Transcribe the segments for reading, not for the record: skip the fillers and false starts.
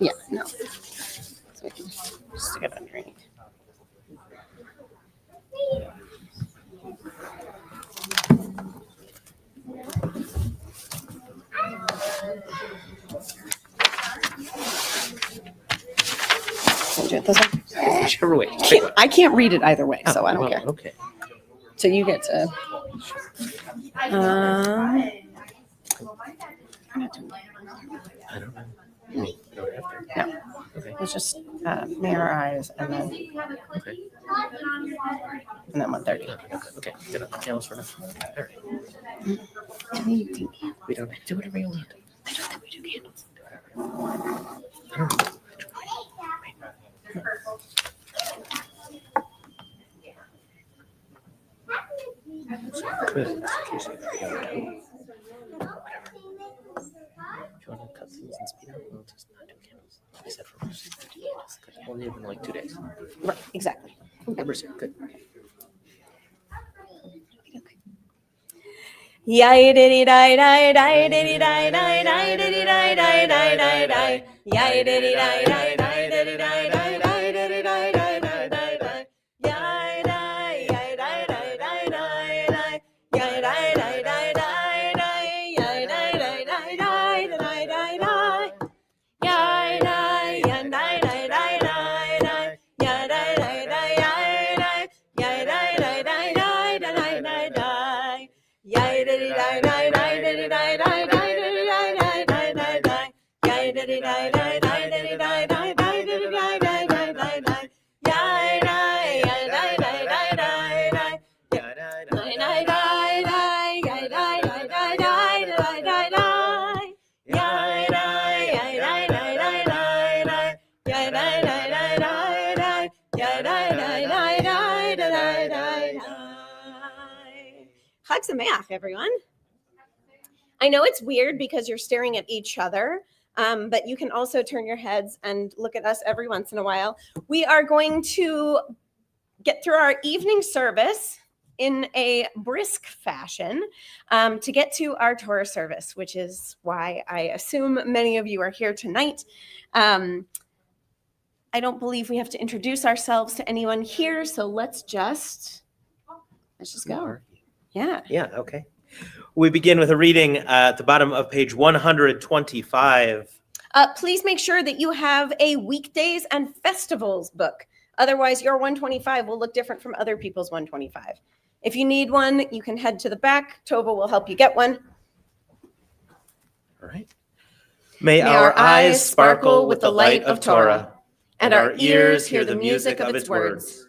Yeah, no. So we can stick it underneath. Can I do it this way? Whichever way. I can't read it either way, so I don't care. Okay. So you get to. I don't know. We don't have to. No. Okay. Let's just mirror our eyes and then Okay. 1:30. Okay. Get up. Candles for now. All right. We don't do whatever you want. I don't think we do candles. I don't know. Good. In case you forget to do. Whatever. If you want to cut things and speed up, we'll just not do candles. I said for us. Only in like 2 days. Right, exactly. Good. Good. Yay diddy die die die diddy die die die diddy die die die die die. Yay diddy die die die diddy die die die diddy die die die die die. Yay die yay die die die die die. Yay die die die die die. Yay die die die die die die die. Yay die yay die die die die die. Yay die die die yay die. Yay die die die die die die die. Yay diddy die die die diddy die die die diddy die die die die die. Yay diddy die die die diddy die die die diddy die die die die die. Yay die yay die die die die die. Yay die die die die. Yay die die die die die die die. Yay die yay die die die die die. Yay die die die die die. Yay die die die die die die die. Chag Sameach, everyone. I know it's weird because you're staring at each other, but you can also turn your heads and look at us every once in a while. We are going to get through our evening service in a brisk fashion to get to our Torah service, which is why I assume many of you are here tonight. I don't believe we have to introduce ourselves to anyone here, so let's just go. Yeah. Yeah. Okay. We begin with a reading at the bottom of page 125. Please make sure that you have a weekdays and festivals book. Otherwise, your 125 will look different from other people's 125. If you need one, you can head to the back. Tova will help you get one. All right. May our eyes sparkle with the light of Torah, and our ears hear the music of its words.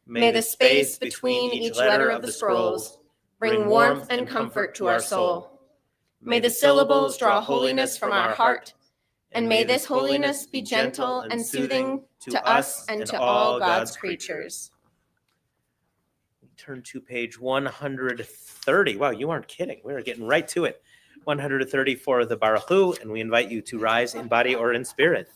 May the space between each letter of the scrolls bring warmth and comfort to our soul. May the syllables draw holiness from our heart, and may this holiness be gentle and soothing to us and to all God's creatures. Turn to page 130. Wow, you aren't kidding. We're getting right to it. 130 for the Baruch Hu, and we invite you to rise in body or in spirit.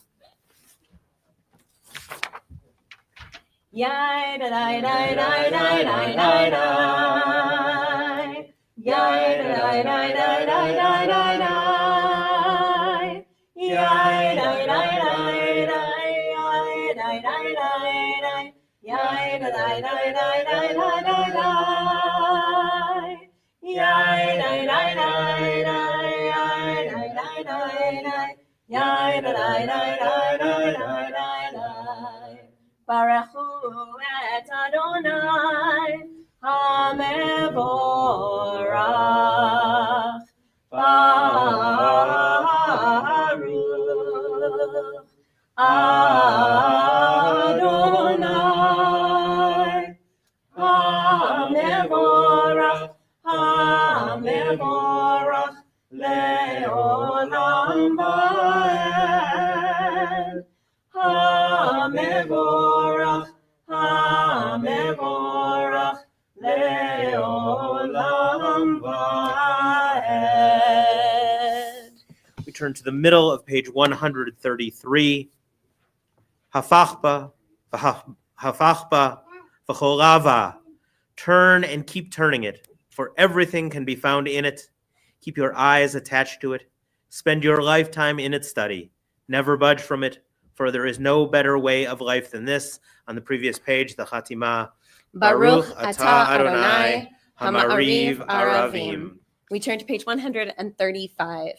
Yai da da da da da da da da. Yai da da da da da da da da. Yai da da da da. Yai da da da da. Yai da da da da da da da da. Yai da da da da. Yai da da da da. Yai da da da da da da da. Baruch Hu et Adonai HaMevorach. Baruch Adonai HaMevorach. HaMevorach le'olam va'ed. HaMevorach, HaMevorach, le'olam va'ed. We turn to the middle of page 133. Hafachba, v'cholava. Turn and keep turning it, for everything can be found in it. Keep your eyes attached to it. Spend your lifetime in its study. Never budge from it, for there is no better way of life than this. On the previous page, the Chatima. Baruch atah Adonai Hama'ariv Aravim. We turn to page 135.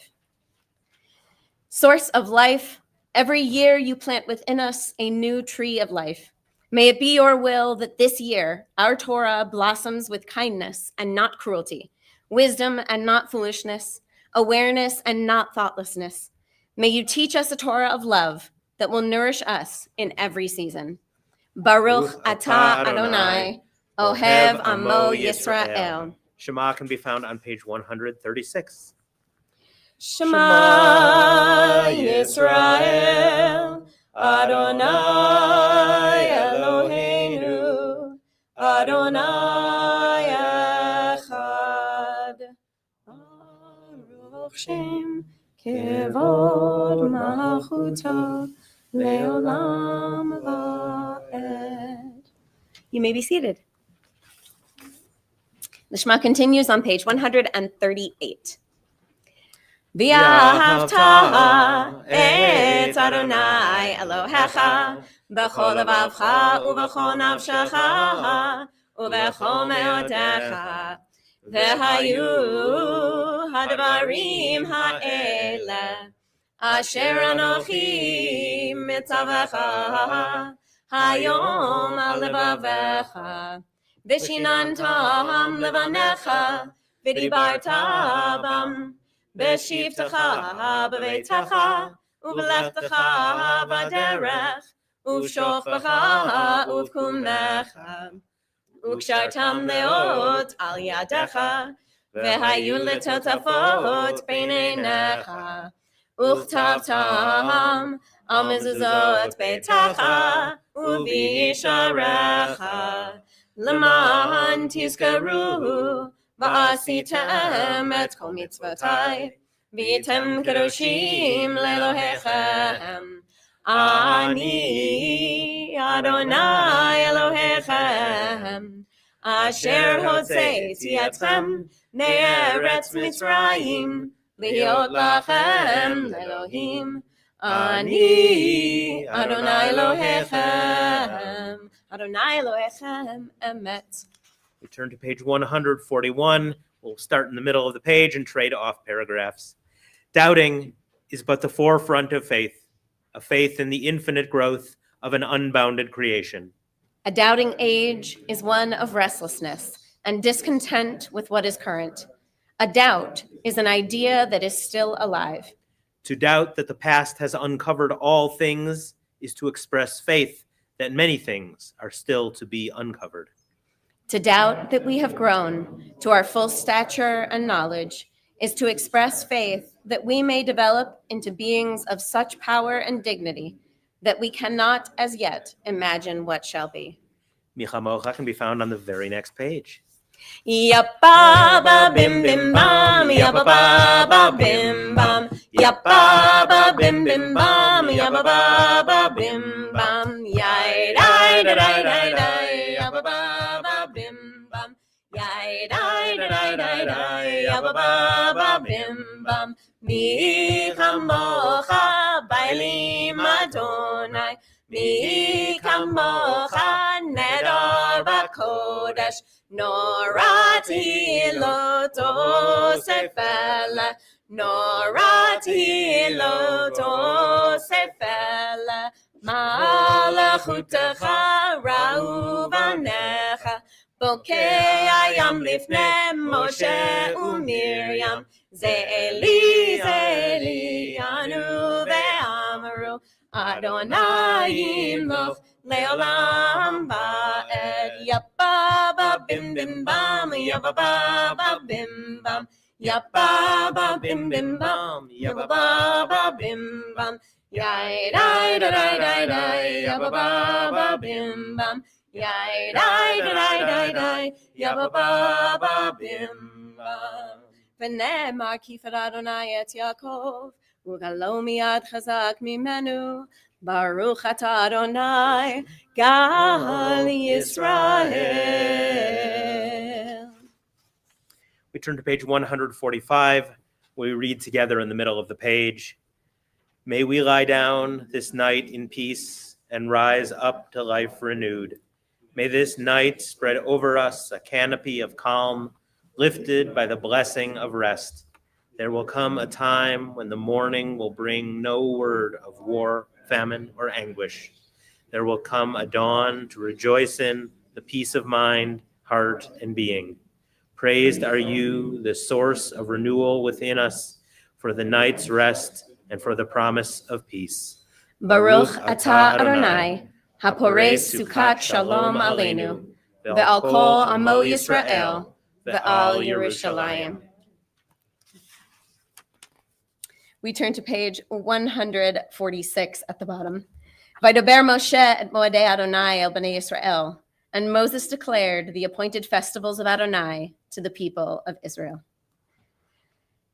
Source of life, every year you plant within us a new tree of life. May it be your will that this year our Torah blossoms with kindness and not cruelty, wisdom and not foolishness, awareness and not thoughtlessness. May you teach us a Torah of love that will nourish us in every season. Baruch atah Adonai, Ohev Amo Yisrael. Shema can be found on page 136. Shema Yisrael, Adonai Eloheinu, Adonai Echad. Baruch Shem Kevod Malchuto Leolam Va'ed. You may be seated. The Shema continues on page 138. V'ahavta et Adonai Elohecha b'chol levavcha u'b'chol nafshecha u'b'chol me'odecha v'hayu hadvarim ha'ele asher anochi mitzavecha hayom al levavecha v'shinantam levanecha v'dibarta bam B'shivtecha b'veitecha, u'b'lechtecha b'derech, u'v'shochbecha u'v'kumecha, u'kshartam leot al yadecha, v'hayu letotafot b'neinecha, u'chtavtam al mezuzot beitecha, u'v'yisharecha, l'man tizkaru, Va'asitem et kol mitzvotai, v'yitem kedoshim le'Elohechem. Ani Adonai Elohechem, asher hotzeiti etchem me'eretz Mitzrayim, liot lachem le'Elohim. Ani Adonai Elohechem, Adonai Elohechem emet. We turn to page 141. We'll start in the middle of the page and trade off paragraphs. Doubting is but the forefront of faith, a faith in the infinite growth of an unbounded creation. A doubting age is one of restlessness and discontent with what is current. A doubt is an idea that is still alive. To doubt that the past has uncovered all things is to express faith that many things are still to be uncovered. To doubt that we have grown to our full stature and knowledge is to express faith that we may develop into beings of such power and dignity that we cannot as yet imagine what shall be. Michamocha can be found on the very next page. Yappa bim bim bam, yappa ba bim bam, yappa bim bim bam, yappa ba bim bam, yai dai dai dai dai, yappa ba bim bam, yai dai dai dai dai, yappa ba bim bam, mi chamocha bailim Adonai, mi chamocha nedar b'kodesh. Norati lo tosefela, norati lo tosefela, malachutecha ra'u vanecha, bokei hayam lifnei Moshe u'Miriam, ze'eli anu ve'amaru, Adonai yimloch le'olam va'ed. Yappa ba bim bim bam, yappa ba bim bam, yappa ba bim bim bam, yappa ba bim bam, yai dai dai dai dai, yappa ba bim bam, yai dai dai dai dai, yappa ba bim bam. V'ne'emar kifar Adonai et Yaakov, ugalo miyad chazak mimenu. Baruch atah Adonai, Gal Yisrael. We turn to page 145. We read together in the middle of the page. May we lie down this night in peace and rise up to life renewed. May this night spread over us a canopy of calm, lifted by the blessing of rest. There will come a time when the morning will bring no word of war, famine, or anguish. There will come a dawn to rejoice in the peace of mind, heart, and being. Praised are you, the source of renewal within us, for the night's rest and for the promise of peace. Baruch atah Adonai, haporei sukat shalom aleinu, ve'al kol amo Yisrael, ve'al Yerushalayim. We turn to page 146 at the bottom. Vaydober Moshe et moedei Adonai el bnei Yisrael. And Moses declared the appointed festivals of Adonai to the people of Israel.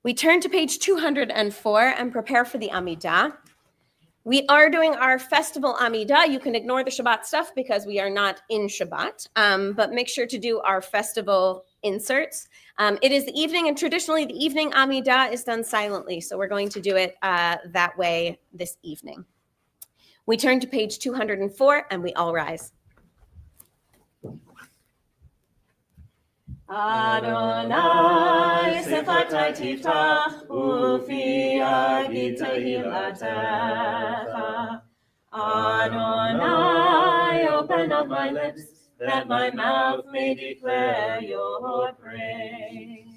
We turn to page 204 and prepare for the Amidah. We are doing our festival Amidah. You can ignore the Shabbat stuff because we are not in Shabbat, but make sure to do our festival inserts. It is the evening, and traditionally the evening Amidah is done silently, so we're going to do it that way this evening. We turn to page 204 and we all rise. Adonai sefatai tiftach ufi yagid tehilatecha. Adonai, open up my lips, that my mouth may declare your praise.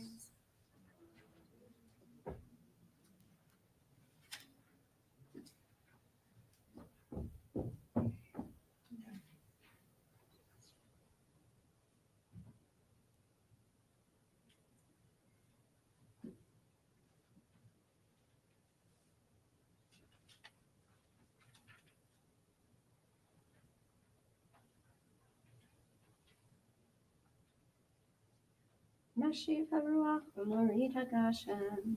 Nashiv haruach v'morid hagashem.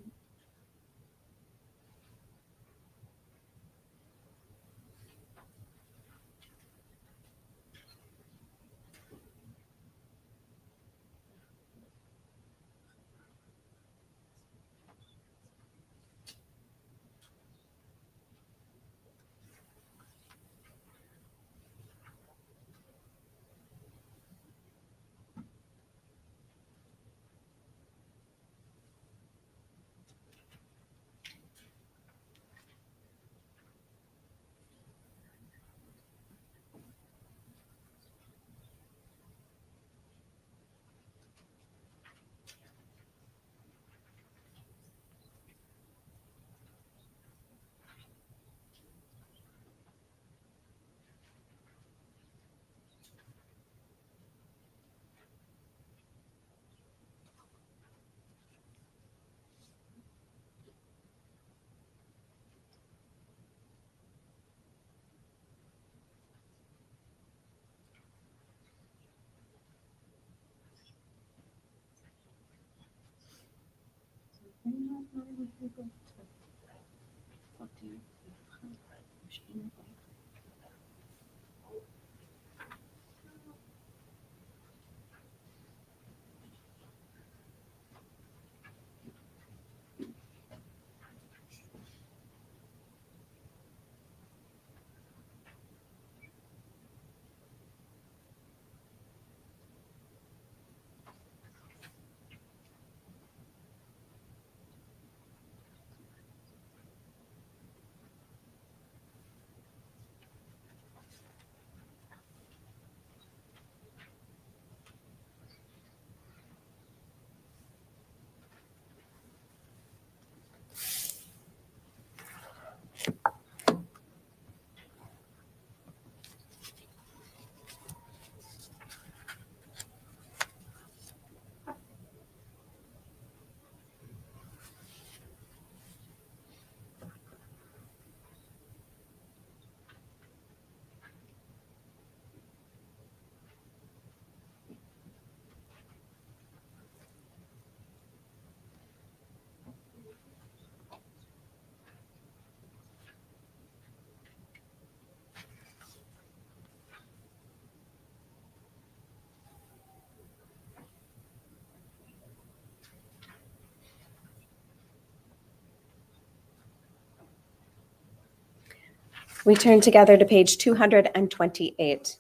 We turn together to page 228.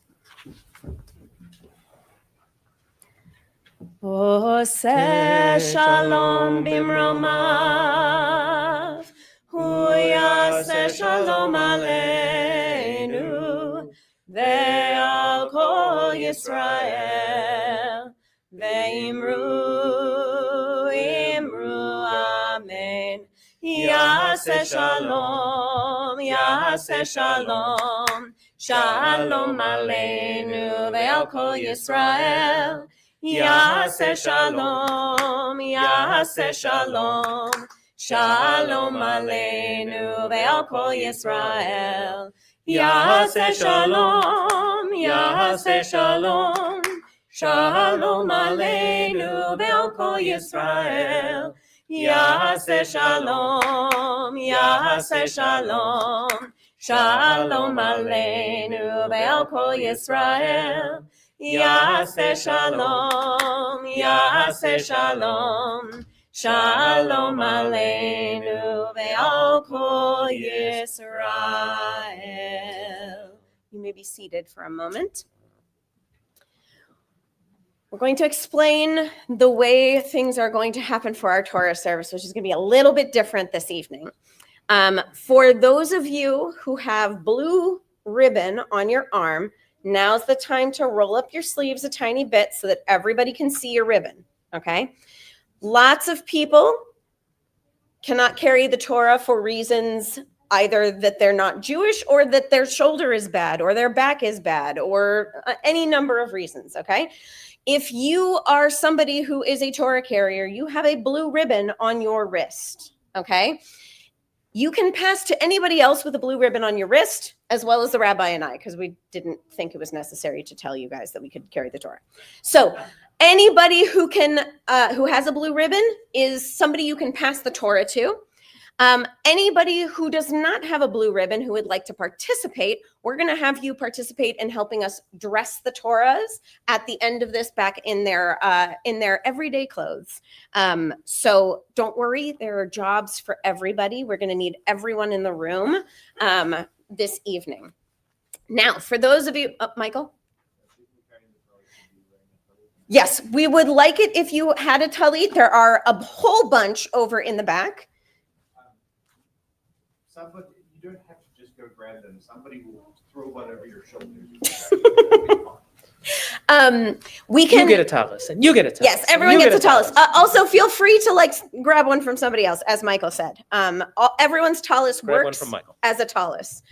Oseh shalom bimromav, hu yaseh shalom aleinu, ve'al kol Yisrael, ve'imru amen. Yaseh shalom, shalom aleinu, ve'al kol Yisrael. Yaseh shalom, shalom aleinu ve'al kol Yisrael. Yaseh shalom, shalom aleinu ve'al kol Yisrael. Yaseh shalom, shalom aleinu ve'al kol Yisrael. Yaseh shalom, shalom aleinu ve'al kol Yisrael. You may be seated for a moment. We're going to explain the way things are going to happen for our Torah service, which is going to be a little bit different this evening. For those of you who have blue ribbon on your arm, now's the time to roll up your sleeves a tiny bit so that everybody can see your ribbon, okay? Lots of people cannot carry the Torah for reasons either that they're not Jewish or that their shoulder is bad or their back is bad or any number of reasons, okay? If you are somebody who is a Torah carrier, you have a blue ribbon on your wrist, okay? You can pass to anybody else with a blue ribbon on your wrist, as well as the rabbi and I, because we didn't think it was necessary to tell you guys that we could carry the Torah. So anybody who has a blue ribbon is somebody you can pass the Torah to. Anybody who does not have a blue ribbon who would like to participate, we're going to have you participate in helping us dress the Torahs at the end of this back in their everyday clothes. So don't worry, there are jobs for everybody. We're going to need everyone in the room this evening. Now, for those of you, Michael? Yes, we would like it if you had a talit. There are a whole bunch over in the back. Somebody, you don't have to just go grab them. Somebody will throw one over your shoulder. We can. You get a talis, and you get a talis. Yes, everyone gets a talis. Also, feel free to grab one from somebody else, as Michael said. Everyone's talis works as a talis.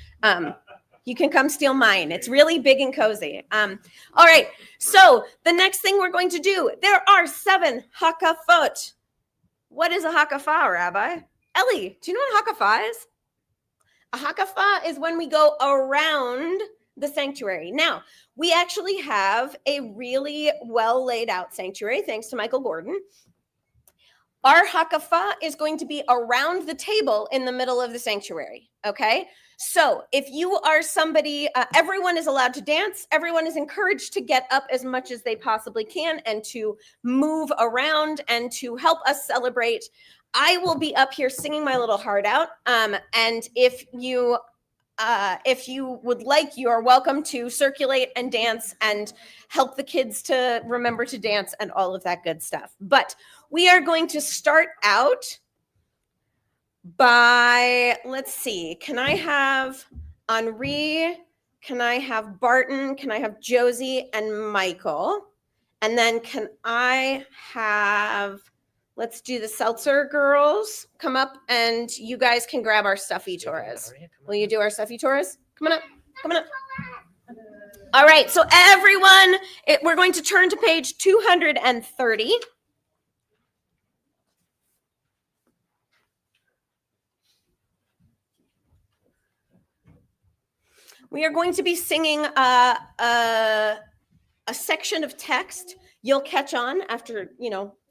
You can come steal mine. It's really big and cozy. All right. So the next thing we're going to do, there are 7 hakafot. What is a hakafah, Rabbi? Ellie, do you know what a hakafah is? A hakafah is when we go around the sanctuary. Now, we actually have a really well laid out sanctuary, thanks to Michael Gordon. Our hakafah is going to be around the table in the middle of the sanctuary, okay? So if you are somebody, everyone is allowed to dance. Everyone is encouraged to get up as much as they possibly can and to move around and to help us celebrate. I will be up here singing my little heart out. And if you would like, you are welcome to circulate and dance and help the kids to remember to dance and all of that good stuff. But we are going to start out by, let's see, can I have Henri? Can I have Barton? Can I have Josie and Michael? And then can I have... Let's do the Seltzer girls. Come up and you guys can grab our stuffy Torahs. Will you do our stuffy Torahs? Come on up. Come on up. All right. So everyone, we're going to turn to page 230. We are going to be singing a section of text. You'll catch on after,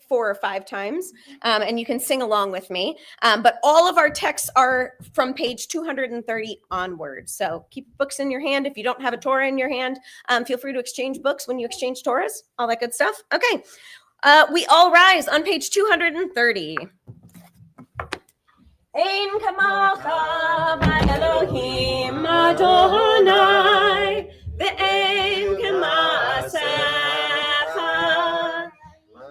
4 or 5 times, and you can sing along with me. But all of our texts are from page 230 onward. So keep books in your hand. If you don't have a Torah in your hand, feel free to exchange books when you exchange Torahs, all that good stuff. Okay, we all rise on page 230. Ein kamacha Elohim Adonai ve'ein kamasecha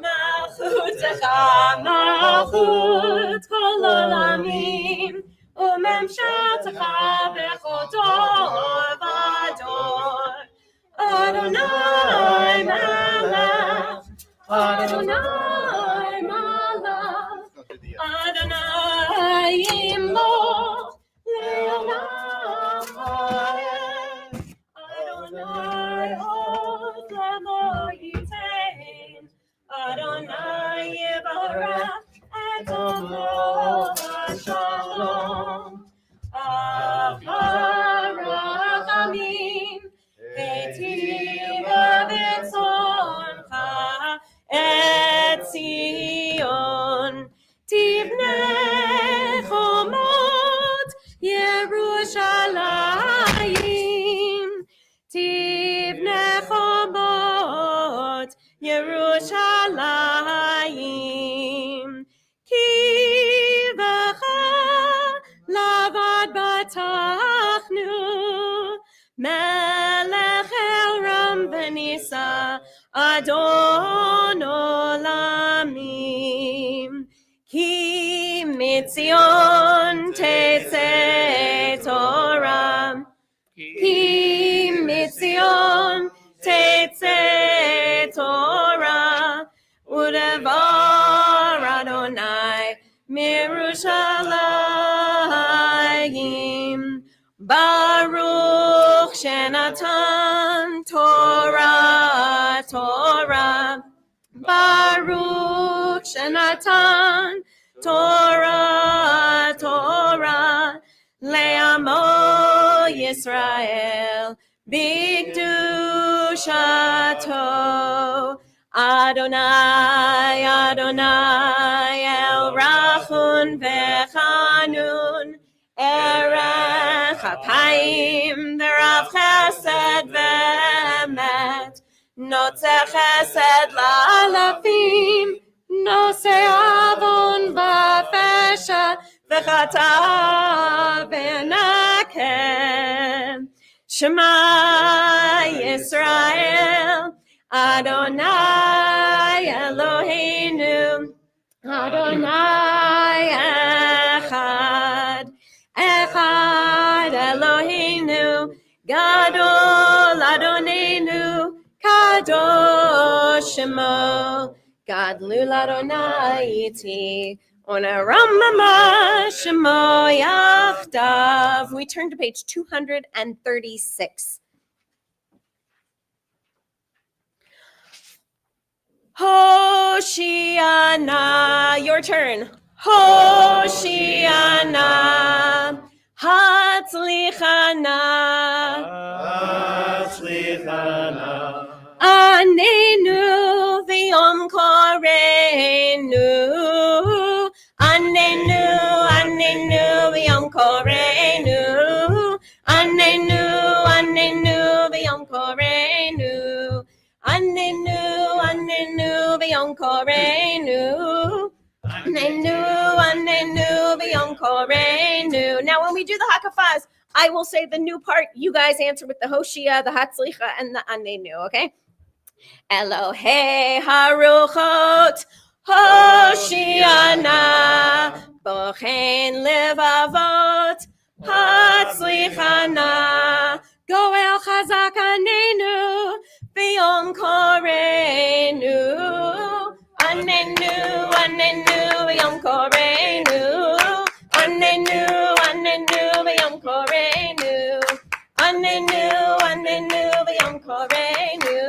malchutecha malchut kol olamim u'memshaltecha bechol dor v'dor Adonai melech Adonai melech Adonai imloch le'olam ha'ed Adonai od le'lo yitain Adonai yivarach et omo v'shalom Avarachamim Etiva v'tzoncha et Zion Tivne chomot Yerushalayim Tivne chomot Yerushalayim Ki v'cha lavad batachnu Melech Elram v'nisa Adon olamim Ki mitzion tetzeh Torah Ki mitzion tetzeh Torah Udevar Adonai mirushalayim Baruch Shenatan Torah Torah Baruch Shenatan Torah Torah Le'amo Yisrael B'kedushato Adonai Adonai El Rachun V'chanun Erech Hapayim V'rav Chesed V'emet Notzeh Chesed La'alafim Nosei Avon V'fesha V'chata V'nakem Shema Yisrael Adonai Eloheinu Adonai Echad Echad Eloheinu Gadol Adonenu Kadosh Shemo Gadlu Adonai Iti Onaramama Shemo Yachdav. We turn to page 236. Hoshiana, your turn. Hoshiana, Hatzlichana, Anenu v'yom korenu, Anenu, Anenu v'yom korenu, Anenu, Anenu v'yom korenu, Anenu, Anenu v'yom korenu, Anenu, Anenu v'yom korenu. Now when we do the hakafas, I will say the new part. You guys answer with the Hoshia, the Hatzlicha, and the Anenu, okay? Elohei Haruchot Hoshiana Bochen Levavot Hatzlichana Goel Chazak Anenu V'yom Korenu Anenu Anenu V'yom Korenu Anenu Anenu V'yom Korenu Anenu Anenu V'yom Korenu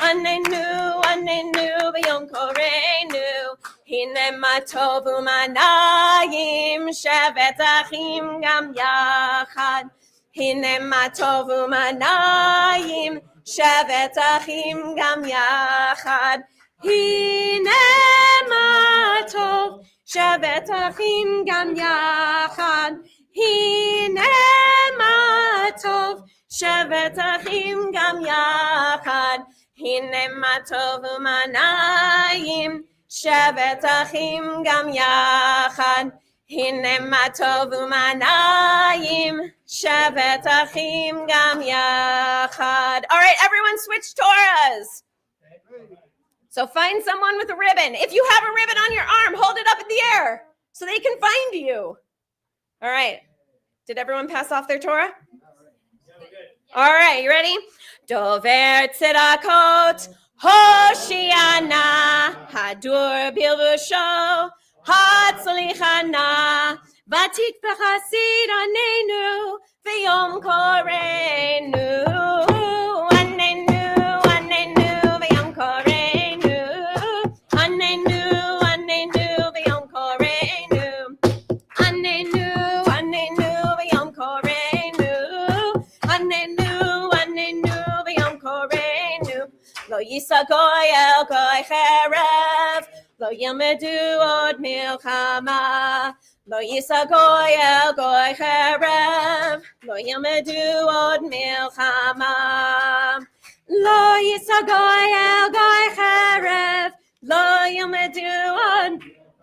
Anenu, Anenu, v'yom korenu, hine matov u'manayim, shevet achim gam yachad. Hine matov u'manayim, shevet achim gam yachad. Hine matov, shevet achim gam yachad. Hine matov, shevet achim gam yachad. Hine matov u'manayim, shevet achim gam yachad. הנה מה טוב ומה נעים, שבת אחים גם יחד. All right, everyone switch Torahs. So find someone with a ribbon. If you have a ribbon on your arm, hold it up in the air so they can find you. All right. Did everyone pass off their Torah? All right, you ready? Dover tzedakot, Hoshiana, Hadur bilvusho, Hatzlichana, Vatik v'chasid anenu, v'yom korenu, anenu, anenu, v'yom korenu, anenu, anenu, v'yom korenu, anenu, anenu, v'yom korenu, anenu, anenu, v'yom korenu. Lo yisa goy el goy cherev, lo yilmedu od milchama. Lo yisa goy el goy cherev, lo yilmedu od milchama. Lo yisa goy el goy cherev, lo yilmedu od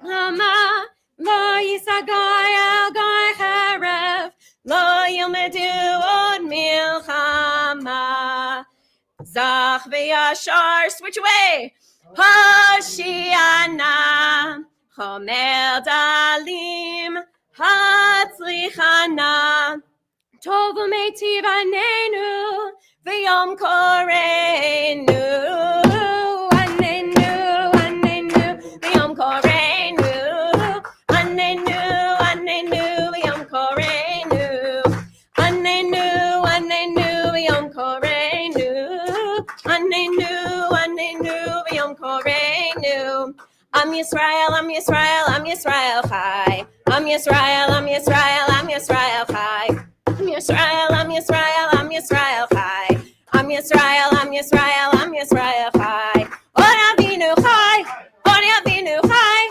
milchama. Lo yisa goy el goy cherev, lo yilmedu od milchama. Zach v'yashar, switch away. Hoshiana, Chomer dalim, Hatzlichana, Tov u'meitiv anenu, v'yom korenu, anenu, anenu, v'yom korenu, anenu, anenu, v'yom korenu, anenu, anenu, v'yom korenu, anenu, anenu, v'yom korenu. Am Yisrael, Am Yisrael, Am Yisrael chai. Am Yisrael, Am Yisrael, Am Yisrael chai. Am Yisrael, Am Yisrael, Am Yisrael chai. Am Yisrael, Am Yisrael, Am Yisrael chai. Od Avinu chai, Od Avinu chai,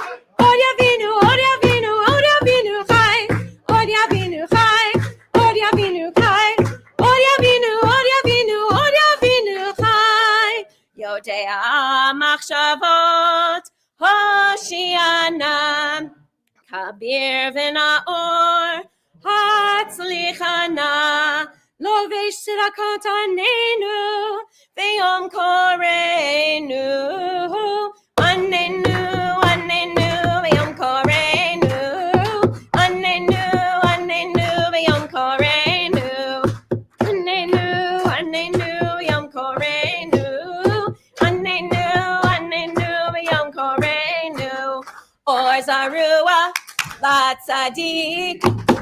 Od Avinu, Od Avinu, Od Avinu chai, Od Avinu chai, Od Avinu chai, Od Avinu, Od Avinu, Od Avinu chai. Yodea machshavot, Hoshiana, Kabir v'naor, Hatzlichana, Lovesh tzedakot anenu, v'yom korenu, anenu, anenu, v'yom korenu, anenu, anenu, v'yom korenu, anenu, anenu, v'yom korenu, anenu, anenu, v'yom korenu. Or zarua, la tzadik,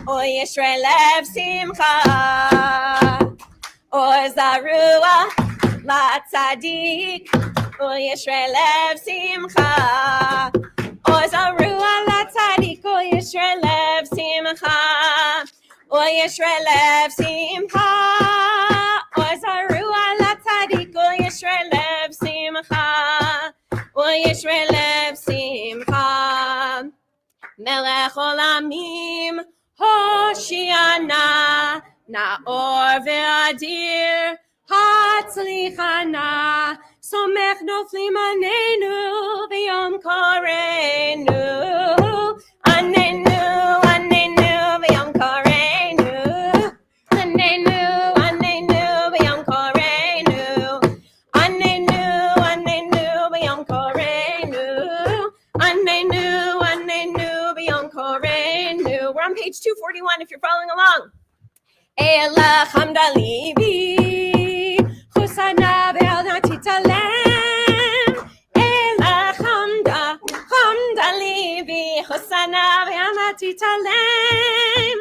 or yisrael simcha. Or zarua, la tzadik, or yisrael simcha. Or zarua, la tzadik, or yisrael simcha. Or yisrael simcha. Or zarua, la tzadik, or yisrael simcha. Or yisrael simcha. Melech olamim, Hoshiana, Naor ve'adir, Hatzlichana, Somech noflim anenu, v'yom korenu, anenu, anenu, v'yom korenu, anenu, anenu, v'yom korenu, anenu, anenu, v'yom korenu, anenu, anenu, v'yom korenu. We're on page 241 if you're following along. Ela chamdalibi, chusana ve'al titalem. Ela chamdalibi, chusana ve'al titalem.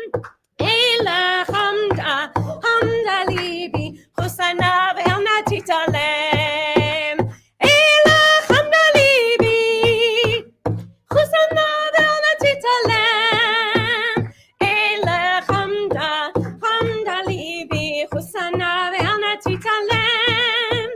Ela chamdalibi, chusana ve'al titalem. Ela chamdalibi, chusana ve'al titalem. Ela chamdalibi, chusana ve'al titalem.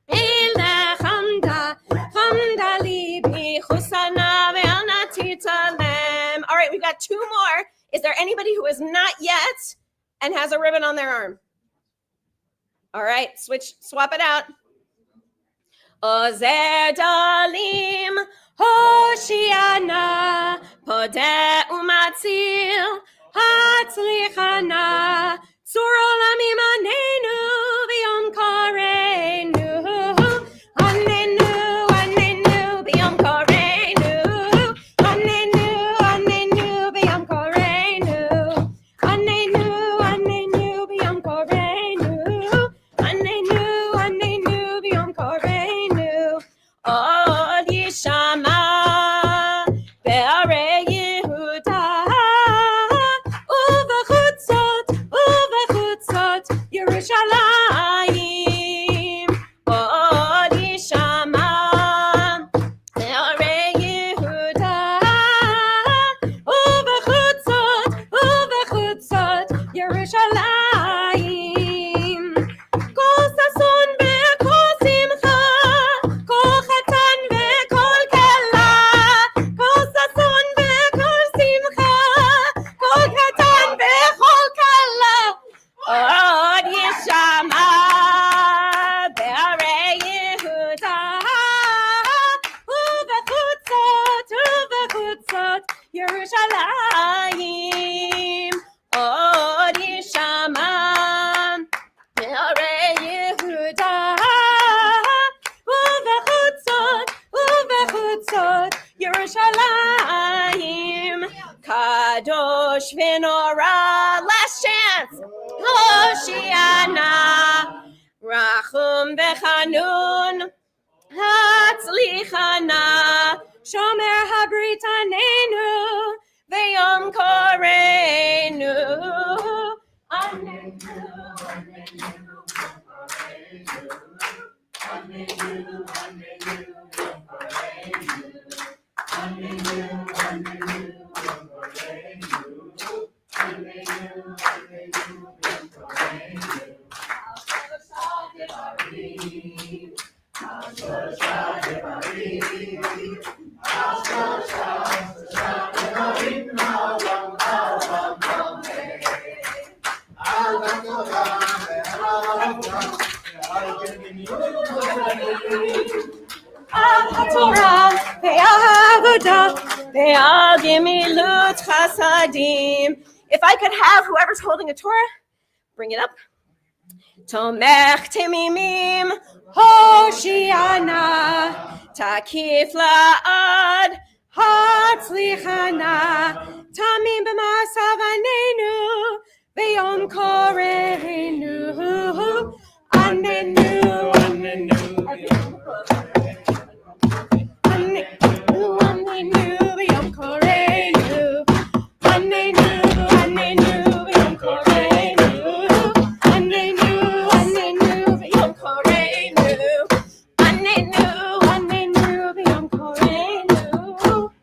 Ela chamdalibi, chusana ve'al titalem. All right, we've got two more. Is there anybody who is not yet and has a ribbon on their arm? All right, swap it out. Ozer dalim, Hoshiana, Podeh umatzil, Hatzlichana, Tzur olamim anenu, V'yom koreinu, Anenu, Anenu, V'yom koreinu, Anenu, Anenu, V'yom koreinu, Anenu, Anenu, V'yom koreinu, Anenu, Anenu, V'yom koreinu, Od Yishama, Be'arei Yehuda, Uvechutzot, Yerushalayim, Od Yishama, Be'arei Yehuda, Uvechutzot, Yerushalayim, Kol sason ve'kol simcha, Kol chatan ve'kol kela, Kol sason ve'kol simcha, Kol chatan ve'kol kela, Od Yishama, Be'arei Yehuda, Uvechutzot, Yerushalayim, Od Yishama, Be'arei Yehuda, Uvechutzot, Yerushalayim, Kadosh v'nora, last chance, Hoshiana, Rachum v'chanun, Hatzlichana, Shomer habrit anenu, V'yom koreinu, Torah, ve'avodah, ve'agimilut chasadim. If I could have whoever's holding a Torah, bring it up. Tomech timimim, Hoshiana, Takif la'ad, Hatzlichana, Tamim b'masavanenu, V'yom koreinu, Anenu, Anenu, Anenu, V'yom koreinu, Anenu, Anenu, V'yom koreinu, Anenu, Anenu, V'yom koreinu, Anenu, Anenu, V'yom koreinu,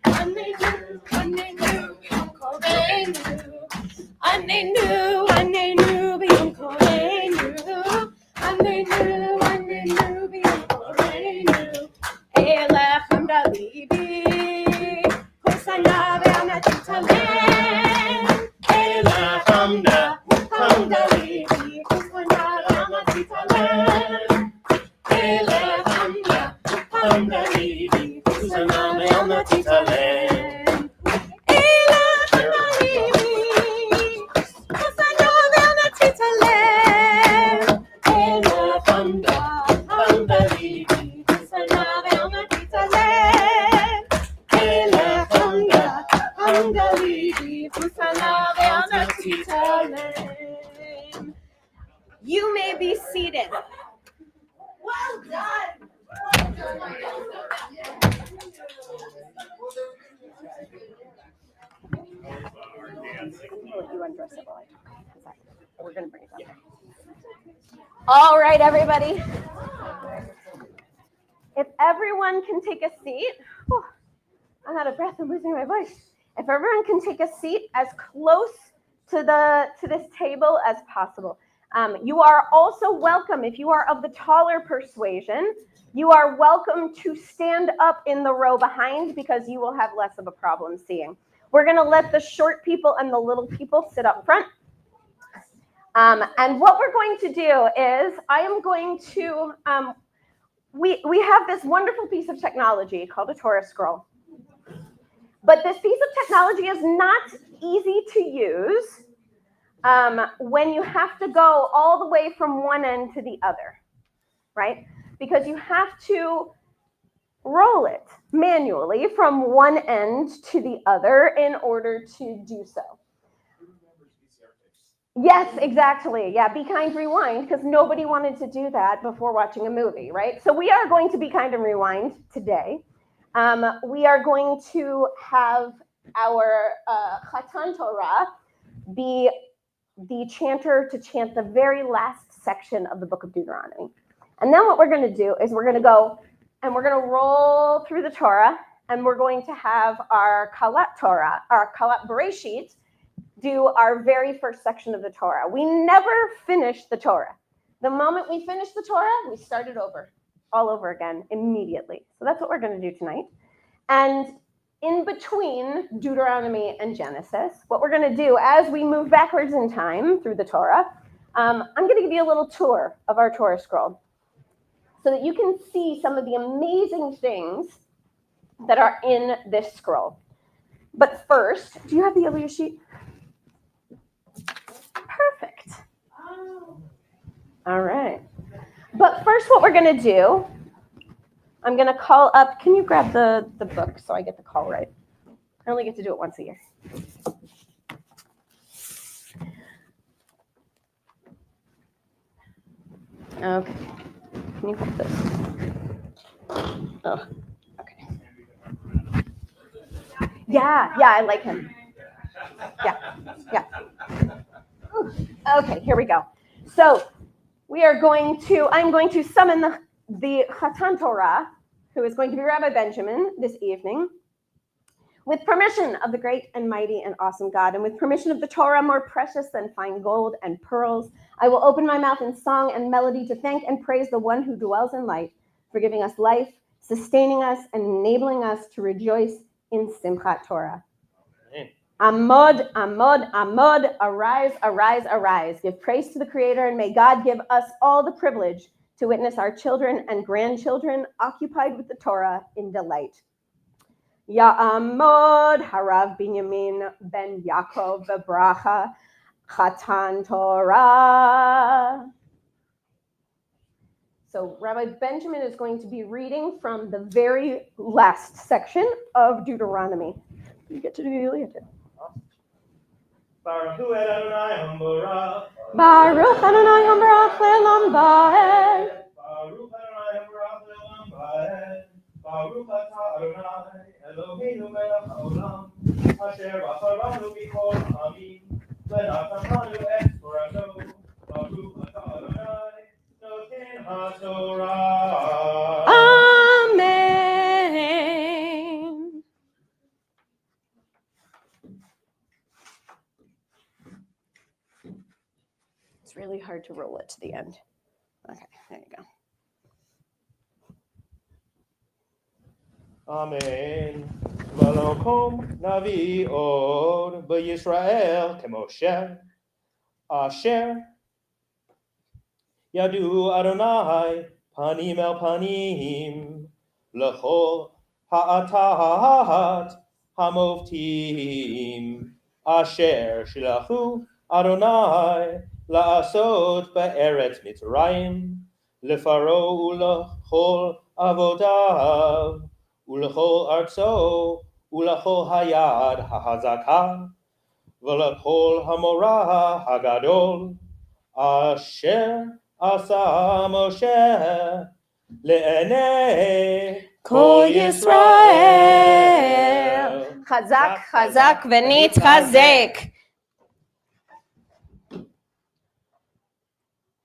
Anenu, Anenu, V'yom koreinu, Anenu, Anenu, V'yom koreinu, Anenu, Anenu, V'yom koreinu, Elechem dalibi, Hosanna ve'ametit alem, Elechem dalibi, Hosanna ve'ametit alem, Elechem dalibi, Hosanna ve'ametit alem, Elechem dalibi, Hosanna ve'ametit alem, Elechem dalibi, Hosanna ve'ametit alem, Elechem dalibi, Hosanna ve'ametit alem. You may be seated. Well done. We're going to bring it up. All right, everybody. If everyone can take a seat, I'm out of breath. I'm losing my voice. If everyone can take a seat as close to this table as possible. You are also welcome, if you are of the taller persuasion, you are welcome to stand up in the row behind because you will have less of a problem seeing. We're going to let the short people and the little people sit up front. And what we're going to do is I am going to we have this wonderful piece of technology called a Torah scroll. But this piece of technology is not easy to use when you have to go all the way from one end to the other, right? Because you have to roll it manually from one end to the other in order to do so. Yes, exactly. Yeah, Be Kind, Rewind, because nobody wanted to do that before watching a movie, right? So we are going to Be Kind and Rewind today. We are going to have our Simchat Torah be the chanter to chant the very last section of the book of Deuteronomy. And then what we're going to do is we're going to go and we're going to roll through the Torah, and we're going to have our Kalat Torah, our Kalat Bereshit, do our very first section of the Torah. We never finish the Torah. The moment we finish the Torah, we start it over, all over again, immediately. So that's what we're going to do tonight. And in between Deuteronomy and Genesis, what we're going to do as we move backwards in time through the Torah, I'm going to give you a little tour of our Torah scroll so that you can see some of the amazing things that are in this scroll. But first, do you have the Aliyah sheet? Perfect. All right. But first, what we're going to do, I'm going to call up. Can you grab the book so I get the call right? I only get to do it once a year. Okay. Can you hold this? Oh, okay. Yeah, I like him. Yeah. Okay, here we go. So I'm going to summon the Simchat Torah, who is going to be Rabbi Benjamin this evening, with permission of the great and mighty and awesome God, and with permission of the Torah more precious than fine gold and pearls, I will open my mouth in song and melody to thank and praise the one who dwells in light, for giving us life, sustaining us, and enabling us to rejoice in Simchat Torah. Amod, Amod, Amod, arise, arise, arise. Give praise to the Creator, and may God give us all the privilege to witness our children and grandchildren occupied with the Torah in delight. Ya'amod Harav Binyamin ben Yaakov Bracha Simchat Torah. So Rabbi Benjamin is going to be reading from the very last section of Deuteronomy. You get to do the Aliyah too. Baruch Hu et Adonai Hamborach. Baruch Adonai Hamborach le'olam va'ed. Baruch Adonai Hamborach le'olam va'ed. Baruch atah Adonai Eloheinu melech haolam, asher bacharanu mikol ha'amim, v'natan lanu et torato. Baruch atah Adonai noten ha'torah. Amen. It's really hard to roll it to the end. Okay, there you go. Amen. V'lokom navi od b'Yisrael k'Moshe asher yadu Adonai panim el panim l'chol ha'atat hamovtim asher shilachu Adonai la'asot be'eretz Mitzrayim l'faro u'l'chol avodav Ulachol arzo, ulachol hayad hahazaka, v'lachol hamorah hagadol, asher asa Moshe le'enei kol Yisrael. Chazak, chazak, v'nitchazek.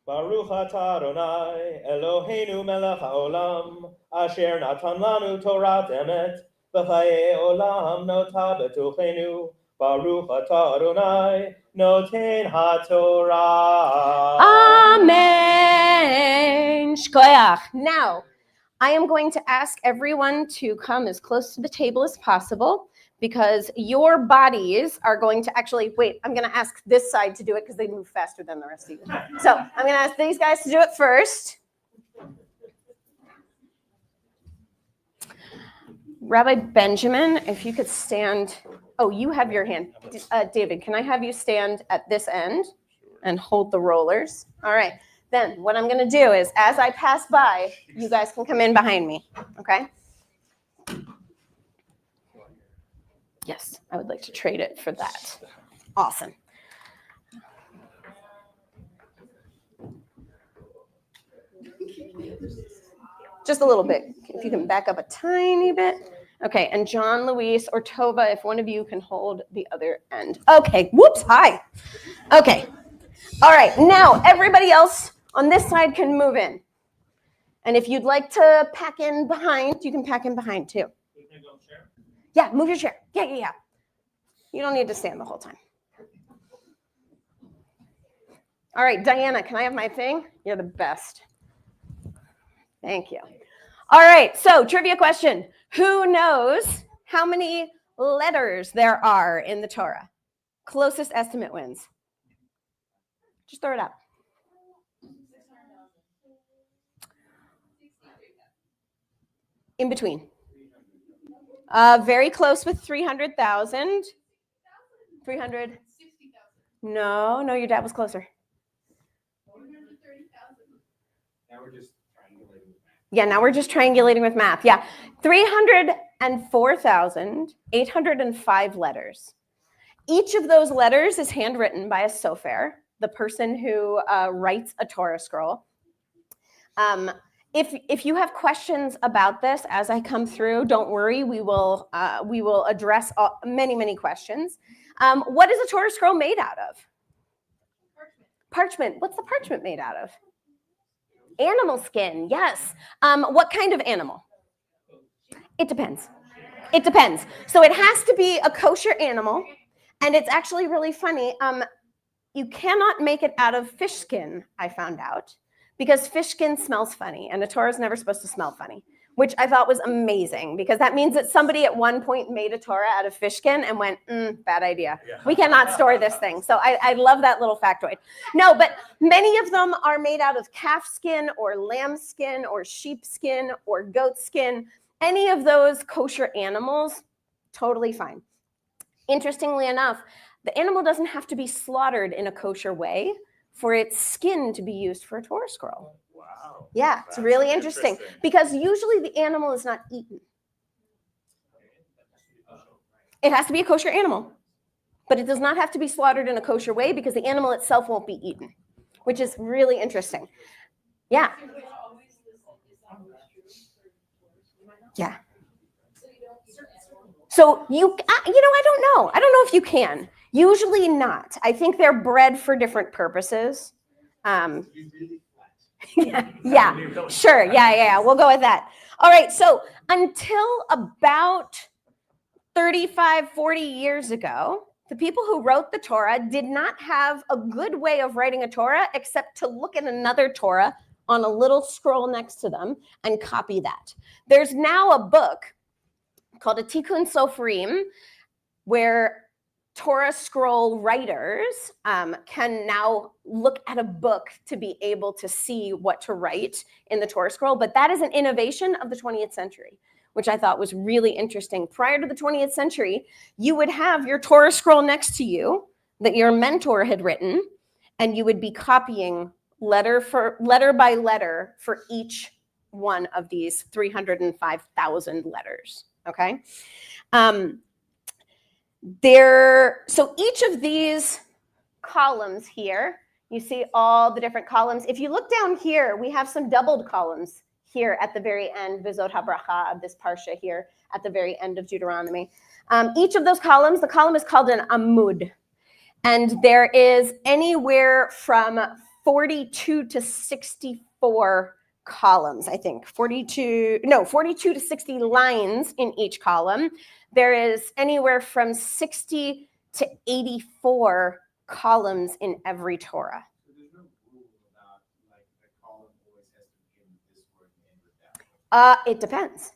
Baruch atah Adonai Eloheinu melech haolam, asher natan lanu Torat emet, v'chayei olam nota betuchenu. Baruch atah Adonai noten ha'torah. Amen. Shkoyach. Now, I am going to ask everyone to come as close to the table as possible, because your bodies are going to actually, wait, I'm going to ask this side to do it because they move faster than the rest of you. So I'm going to ask these guys to do it first. Rabbi Benjamin, if you could stand. Oh, you have your hand. David, can I have you stand at this end and hold the rollers? All right. Then what I'm going to do is, as I pass by, you guys can come in behind me. Okay? Yes, I would like to trade it for that. Awesome. Just a little bit. If you can back up a tiny bit. Okay, and John, Luis, or Tova, if one of you can hold the other end. Okay, whoops, hi. Okay, all right, now everybody else on this side can move in. And if you'd like to pack in behind, you can pack in behind too. Yeah, move your chair. Yeah. You don't need to stand the whole time. All right, Diana, can I have my thing? You're the best. Thank you. All right, so trivia question. Who knows how many letters there are in the Torah? Closest estimate wins. Just throw it out. In between. Very close with 300,000. 300. No, your dad was closer. Now we're just triangulating with math. Yeah, now we're just triangulating with math. Yeah, 304,805 letters. Each of those letters is handwritten by a sofer, the person who writes a Torah scroll. If you have questions about this as I come through, don't worry. We will address many questions. What is a Torah scroll made out of? Parchment. What's the parchment made out of? Animal skin. Yes. What kind of animal? It depends. So it has to be a kosher animal, and it's actually really funny. You cannot make it out of fish skin, I found out, because fish skin smells funny, and a Torah is never supposed to smell funny, which I thought was amazing, because that means that somebody at one point made a Torah out of fish skin and went, bad idea. Yeah. We cannot store this thing. So I love that little factoid. No, but many of them are made out of calf skin or lamb skin or sheep skin or goat skin. Any of those kosher animals, totally fine. Interestingly enough, the animal doesn't have to be slaughtered in a kosher way for its skin to be used for a Torah scroll. Wow. Yeah, it's really interesting because usually the animal is not eaten. It has to be a kosher animal, but it does not have to be slaughtered in a kosher way because the animal itself won't be eaten, which is really interesting. Yeah. Yeah. So I don't know. I don't know if you can. Usually not. I think they're bred for different purposes. Yeah, sure. Yeah. We'll go with that. All right. So until about 35, 40 years ago, the people who wrote the Torah did not have a good way of writing a Torah except to look at another Torah on a little scroll next to them and copy that. There's now a book called a Tikkun Sofrim, where Torah scroll writers can now look at a book to be able to see what to write in the Torah scroll. But that is an innovation of the 20th century, which I thought was really interesting. Prior to the 20th century, you would have your Torah scroll next to you that your mentor had written, and you would be copying letter by letter for each one of these 305,000 letters. Okay. So each of these columns here, you see all the different columns. If you look down here, we have some doubled columns here at the very end, Vizot HaBracha, of this parsha here at the very end of Deuteronomy. Each of those columns, the column is called an amud. And there is anywhere from 42 to 64 columns, I think. 42 to 60 lines in each column. There is anywhere from 60 to 84 columns in every Torah. So there's no rule about like the column always has to begin with this word and end with that. It depends.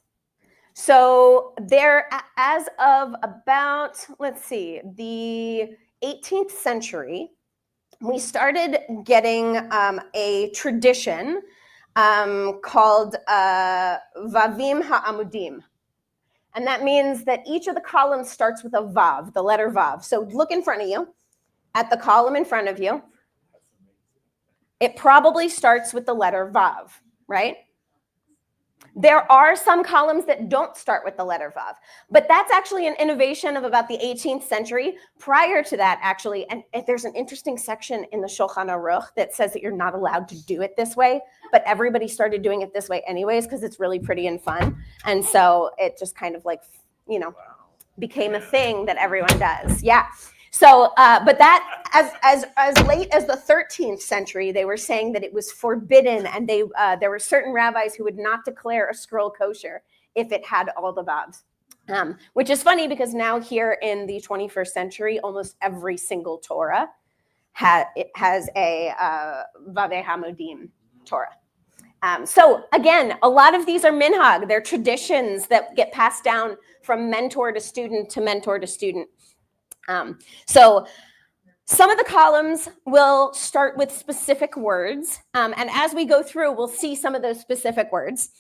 So there, as of about, the 18th century, we started getting a tradition called Vavim Ha'amudim. And that means that each of the columns starts with a vav, the letter vav. So look in front of you, at the column in front of you. It probably starts with the letter vav, right? There are some columns that don't start with the letter vav, but that's actually an innovation of about the 18th century. Prior to that, actually, and there's an interesting section in the Shulchan Aruch that says that you're not allowed to do it this way, but everybody started doing it this way anyways because it's really pretty and fun. And so it just kind of like, you know, became a thing that everyone does. Yeah. So, but that as late as the 13th century, they were saying that it was forbidden, and there were certain rabbis who would not declare a scroll kosher if it had all the vavs, which is funny because now here in the 21st century, almost every single Torah has a Vavei Hamodim Torah. So again, a lot of these are minhag. They're traditions that get passed down from mentor to student to mentor to student. So some of the columns will start with specific words. And as we go through, we'll see some of those specific words.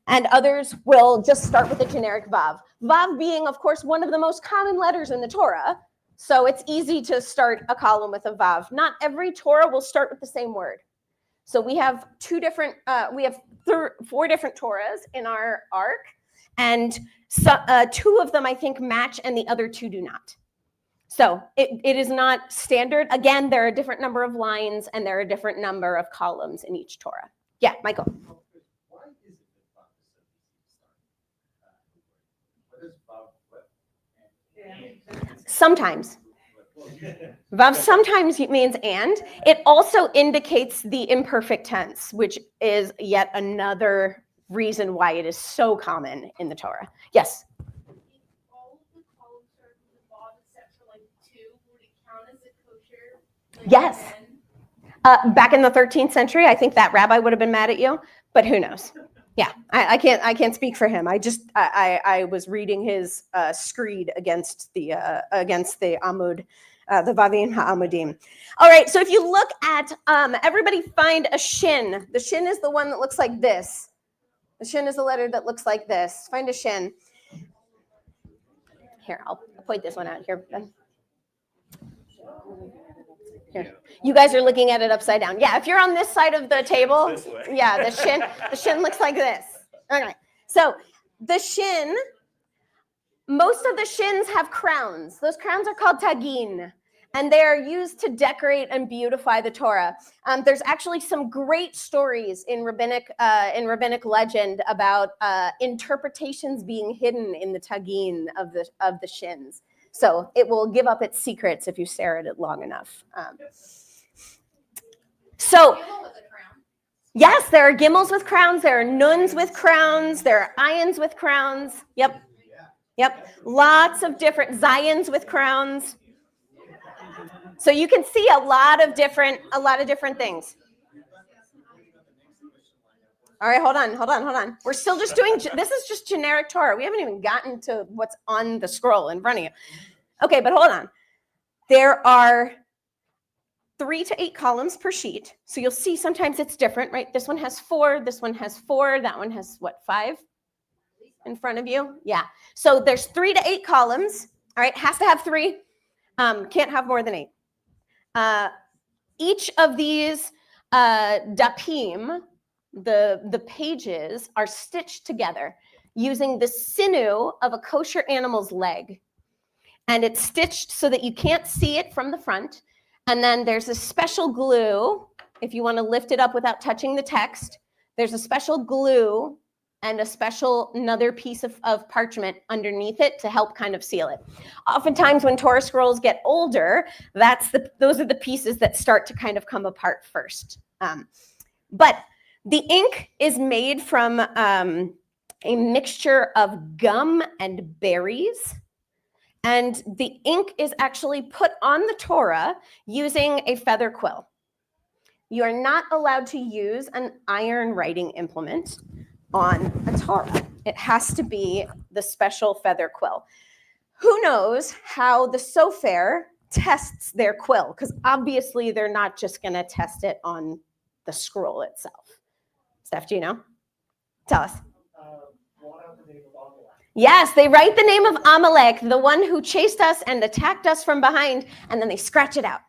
And others will just start with a generic vav. Vav being, of course, one of the most common letters in the Torah. So it's easy to start a column with a vav. Not every Torah will start with the same word. So we have four different Torahs in our ark. And so, two of them, I think, match, and the other two do not. So it is not standard. Again, there are a different number of lines, and there are a different number of columns in each Torah. Yeah, Michael. Why is it that Vav is start? What does Vav? Sometimes. Vav sometimes means and. It also indicates the imperfect tense, which is yet another reason why it is so common in the Torah. Yes? Yes. Back in the 13th century, I think that rabbi would have been mad at you, but who knows? Yeah, I can't speak for him. I was reading his screed against the Amud, the Vavim HaAmudim. All right, so if you look at, everybody find a shin. The shin is the one that looks like this. The shin is the letter that looks like this. Find a shin. Here, I'll point this one out here, Ben. Here. You guys are looking at it upside down. Yeah, if you're on this side of the table, yeah, the shin looks like this. Okay, so the shin, most of the shins have crowns. Those crowns are called tagin, and they are used to decorate and beautify the Torah. There's actually some great stories in rabbinic legend about interpretations being hidden in the tagin of the shins. So it will give up its secrets if you stare at it long enough. Yes, there are gimels with crowns. There are nuns with crowns. There are ayans with crowns. Yep. Lots of different zions with crowns. So you can see a lot of different things. All right, hold on. We're still just doing, this is just generic Torah. We haven't even gotten to what's on the scroll in front of you. Okay, but hold on. There are 3 to 8 columns per sheet. So you'll see sometimes it's different, right? This one has 4, this one has 4, that one has what, 5 in front of you? Yeah. So there's 3 to 8 columns. All right, has to have 3. Can't have more than 8. Each of these dapim, the pages, are stitched together using the sinew of a kosher animal's leg. And it's stitched so that you can't see it from the front. And then there's a special glue, if you want to lift it up without touching the text, there's a special glue and another piece of parchment underneath it to help kind of seal it. Oftentimes when Torah scrolls get older, those are the pieces that start to kind of come apart first. But the ink is made from a mixture of gum and berries. And the ink is actually put on the Torah using a feather quill. You are not allowed to use an iron writing implement on a Torah. It has to be the special feather quill. Who knows how the sofer tests their quill? Because obviously they're not just going to test it on the scroll itself. Steph, do you know? Tell us. Yes, they write the name of Amalek, the one who chased us and attacked us from behind, and then they scratch it out,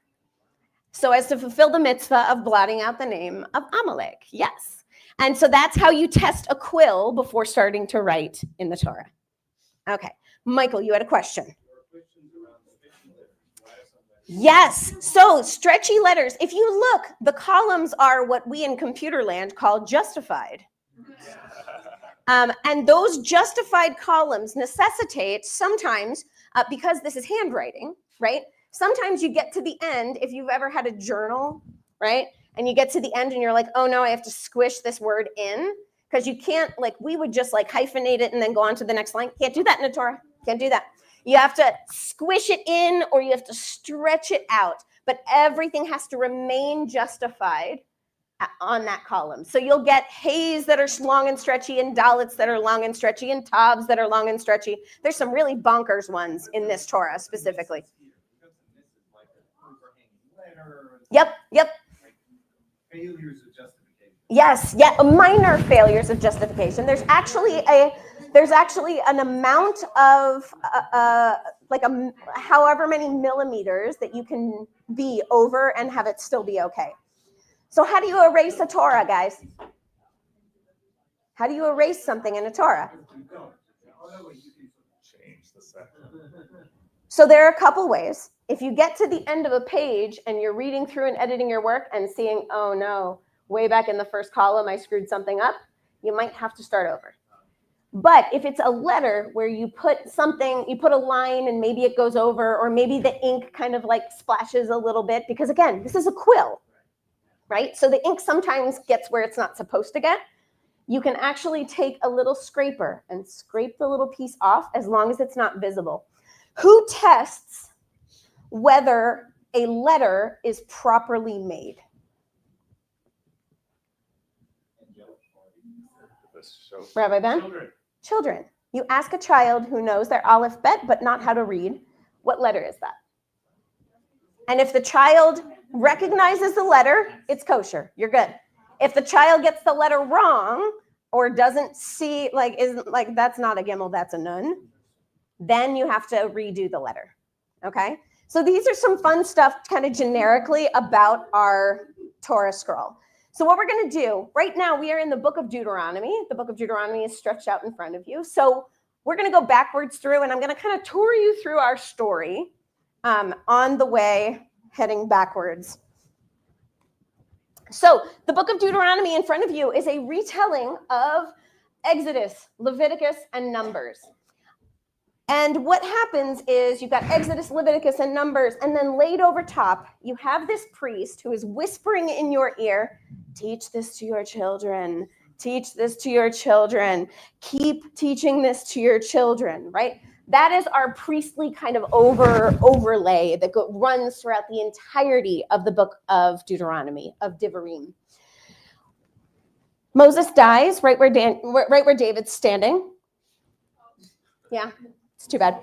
so as to fulfill the mitzvah of blotting out the name of Amalek. Yes. And so that's how you test a quill before starting to write in the Torah. Okay. Michael, you had a question. Yes. So stretchy letters. If you look, the columns are what we in computer land call justified. And those justified columns necessitate sometimes, because this is handwriting, right? Sometimes you get to the end, if you've ever had a journal, right? And you get to the end and you're like, oh no, I have to squish this word in. Because you can't, like, we would just like hyphenate it and then go on to the next line. Can't do that in the Torah. Can't do that. You have to squish it in or you have to stretch it out. But everything has to remain justified on that column. So you'll get hays that are long and stretchy and dalits that are long and stretchy and tabs that are long and stretchy. There's some really bonkers ones in this Torah specifically. Yep. Failures of justification. Yes, minor failures of justification. There's actually an amount of however many millimeters that you can be over and have it still be okay. So how do you erase a Torah, guys? How do you erase something in a Torah? Change the section. So there are a couple ways. If you get to the end of a page and you're reading through and editing your work and seeing, oh no, way back in the first column, I screwed something up, you might have to start over. But if it's a letter where you put something, you put a line and maybe it goes over, or maybe the ink kind of like splashes a little bit, because again, this is a quill, right? So the ink sometimes gets where it's not supposed to get. You can actually take a little scraper and scrape the little piece off as long as it's not visible. Who tests whether a letter is properly made? Rabbi Ben? Children. You ask a child who knows their aleph bet but not how to read, what letter is that? And if the child recognizes the letter, it's kosher. You're good. If the child gets the letter wrong or doesn't see, isn't like, that's not a gimel, that's a nun, then you have to redo the letter. Okay? So these are some fun stuff kind of generically about our Torah scroll. So what we're going to do, right now we are in the book of Deuteronomy. The book of Deuteronomy is stretched out in front of you. So we're going to go backwards through, and I'm going to kind of tour you through our story on the way heading backwards. So the book of Deuteronomy in front of you is a retelling of Exodus, Leviticus, and Numbers. And what happens is you've got Exodus, Leviticus, and Numbers, and then laid over top, you have this priest who is whispering in your ear, teach this to your children, teach this to your children, keep teaching this to your children, right? That is our priestly kind of overlay that runs throughout the entirety of the book of Deuteronomy, of Devarim. Moses dies right where David's standing. Yeah. It's too bad.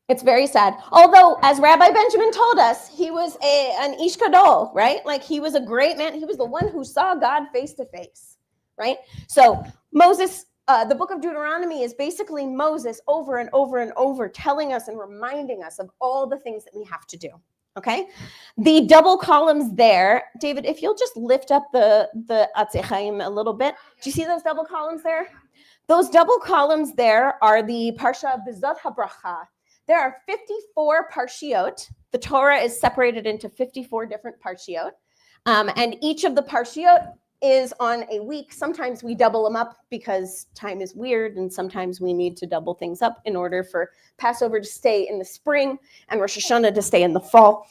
It's very sad. Although, as Rabbi Benjamin told us, he was an Ish Gadol, right? Like, he was a great man. He was the one who saw God face to face, right? So Moses, the book of Deuteronomy is basically Moses over and over and over telling us and reminding us of all the things that we have to do, okay? The double columns there, David, if you'll just lift up the Atzei Chaim a little bit. Do you see those double columns there? Those double columns there are the Parsha B'Zot HaBracha. There are 54 parshiot. The Torah is separated into 54 different parshiot. And each of the parshiot is on a week. Sometimes we double them up because time is weird, and sometimes we need to double things up in order for Passover to stay in the spring and Rosh Hashanah to stay in the fall.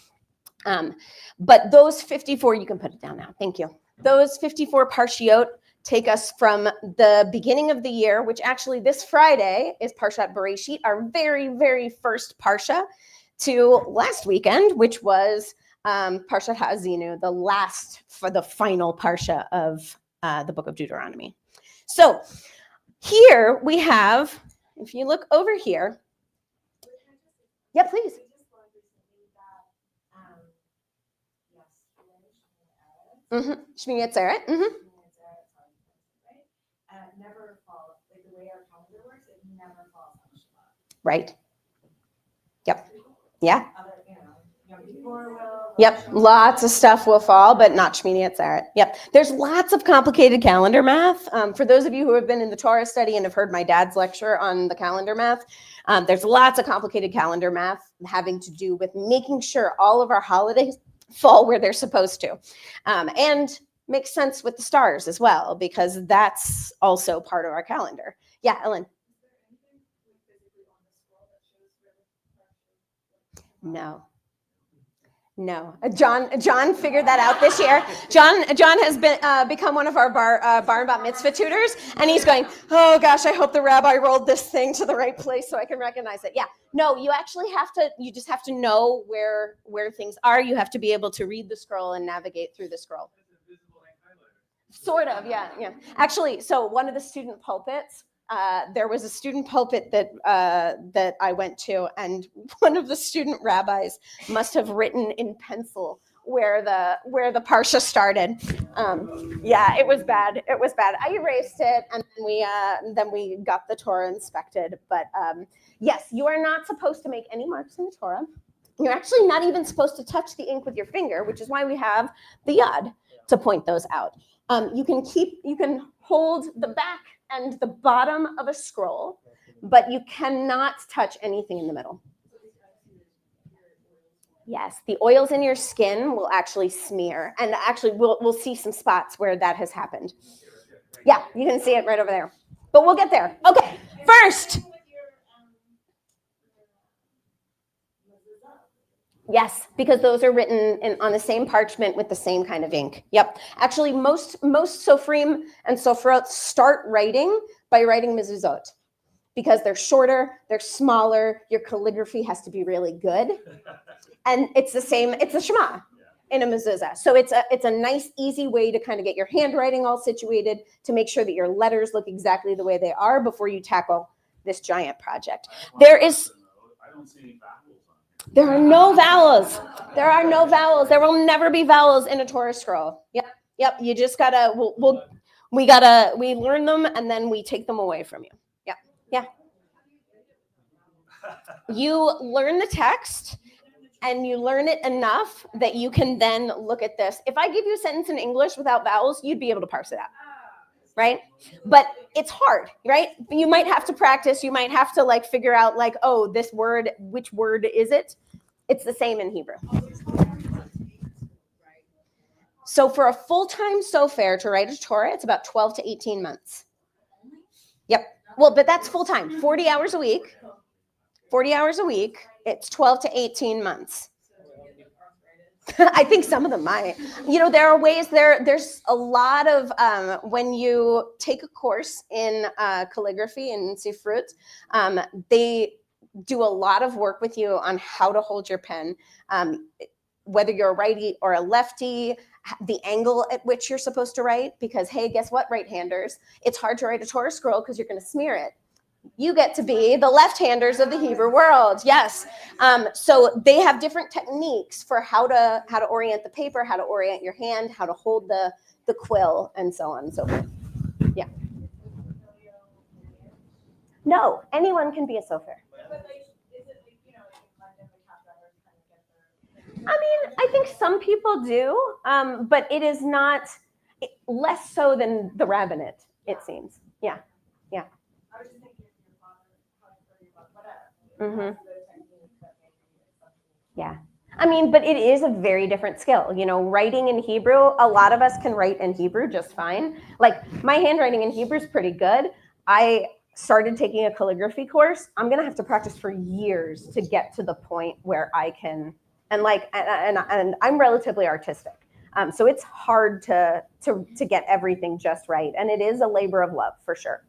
But those 54, you can put it down now. Thank you. Those 54 parshiot take us from the beginning of the year, which actually this Friday is Parshat Bereshit, our very, very first Parsha, to last weekend, which was Parshat Ha'azinu, the final Parsha of the book of Deuteronomy. So here we have, if you look over here, yeah, please. Shmini Atzeret. Never falls. Like the way our calendar works, it never falls on Right. Yep. Yeah. Yep. Lots of stuff will fall, but not Shmini Atzeret. Yep. There's lots of complicated calendar math. For those of you who have been in the Torah study and have heard my dad's lecture on the calendar math, there's lots of complicated calendar math having to do with making sure all of our holidays fall where they're supposed to. And makes sense with the stars as well, because that's also part of our calendar. Yeah, Ellen. No. John figured that out this year. John has become one of our bar and bat mitzvah tutors, and he's going, oh gosh, I hope the rabbi rolled this thing to the right place so I can recognize it. Yeah, no, you actually you just have to know where things are. You have to be able to read the scroll and navigate through the scroll. Sort of, yeah. Actually, so one of the student pulpits, there was a student pulpit that I went to, and one of the student rabbis must have written in pencil where the parsha started. Yeah, it was bad. I erased it, and then we got the Torah inspected. But yes, you are not supposed to make any marks in the Torah. You're actually not even supposed to touch the ink with your finger, which is why we have the yad to point those out. You can hold the back and the bottom of a scroll, but you cannot touch anything in the middle. Yes, the oils in your skin will actually smear, and actually we'll see some spots where that has happened. Yeah, you can see it right over there, but we'll get there. Okay, first. Yes, because those are written on the same parchment with the same kind of ink. Yep. Actually, most sofrim and sofrot start writing by writing mezuzot because they're shorter, they're smaller, your calligraphy has to be really good. And it's the same, it's a Shema in a mezuzah. So it's a nice, easy way to kind of get your handwriting all situated to make sure that your letters look exactly the way they are before you tackle this giant project. I don't see any vowels. There are no vowels. There will never be vowels in a Torah scroll. Yep. You just gotta. We learn them and then we take them away from you. Yeah. You learn the text and you learn it enough that you can then look at this. If I give you a sentence in English without vowels, you'd be able to parse it out, right? But it's hard, right? You might have to practice. You might have to figure out oh, this word, which word is it? It's the same in Hebrew. So for a full-time sofer to write a Torah, it's about 12 to 18 months. Yep. Well, but that's full-time, 40 hours a week. 40 hours a week, it's 12 to 18 months. I think some of them might. There are ways there's a lot of, when you take a course in calligraphy and sifrut, they do a lot of work with you on how to hold your pen, whether you're a righty or a lefty, the angle at which you're supposed to write, because, hey, guess what, right-handers? It's hard to write a Torah scroll because you're going to smear it. You get to be the left-handers of the Hebrew world. Yes. So they have different techniques for how to orient the paper, how to orient your hand, how to hold the quill, and so on and so forth. Yeah. No, anyone can be a sofer. I think some people do, but it is not less so than the rabbinate, it seems. Yeah. I was just thinking if your father, whatever. Yeah. But it is a very different skill. Writing in Hebrew, a lot of us can write in Hebrew just fine. My handwriting in Hebrew is pretty good. I started taking a calligraphy course. I'm going to have to practice for years to get to the point where I can, and I'm relatively artistic. So it's hard to get everything just right. And it is a labor of love for sure.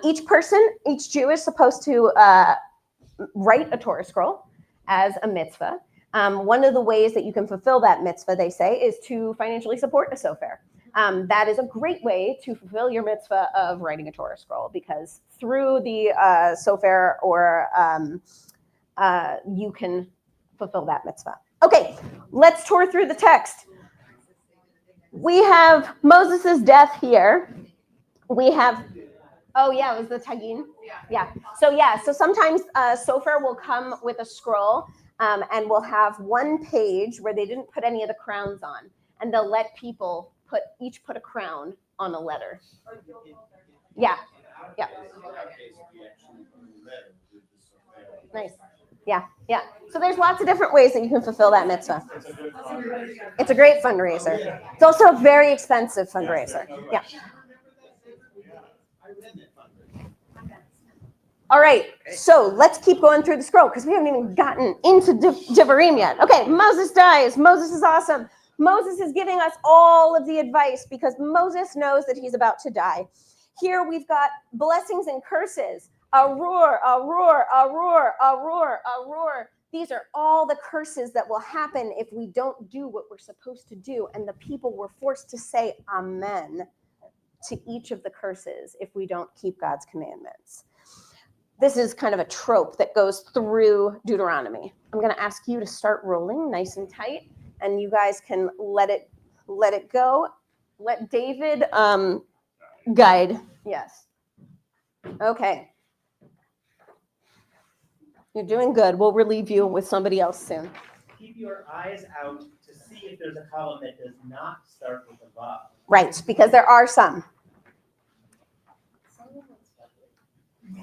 Each Jew is supposed to write a Torah scroll as a mitzvah. One of the ways that you can fulfill that mitzvah, they say, is to financially support a sofer. That is a great way to fulfill your mitzvah of writing a Torah scroll, because through the sofer or you can fulfill that mitzvah. Okay, let's tour through the text. We have Moses' death here. We have Oh yeah, it was the tagine. Yeah. So sometimes Sofer will come with a scroll, and we'll have one page where they didn't put any of the crowns on, and they'll let people each put a crown on a letter. Yeah. Yeah. Nice. Yeah. Yeah. So there's lots of different ways that you can fulfill that mitzvah. It's a great fundraiser. It's also a very expensive fundraiser. Yeah. All right, so let's keep going through the scroll because we haven't even gotten into Devarim yet. Okay, Moses dies. Moses is awesome. Moses is giving us all of the advice because Moses knows that he's about to die. Here we've got blessings and curses. Arur, arur, arur, arur, arur. These are all the curses that will happen if we don't do what we're supposed to do. And the people were forced to say amen to each of the curses if we don't keep God's commandments. This is kind of a trope that goes through Deuteronomy. I'm going to ask you to start rolling nice and tight, and you guys can let it go. Let David guide. Yes. Okay. You're doing good. We'll relieve you with somebody else soon. Keep your eyes out to see if there's a column that does not start with a vav. Right, because there are some.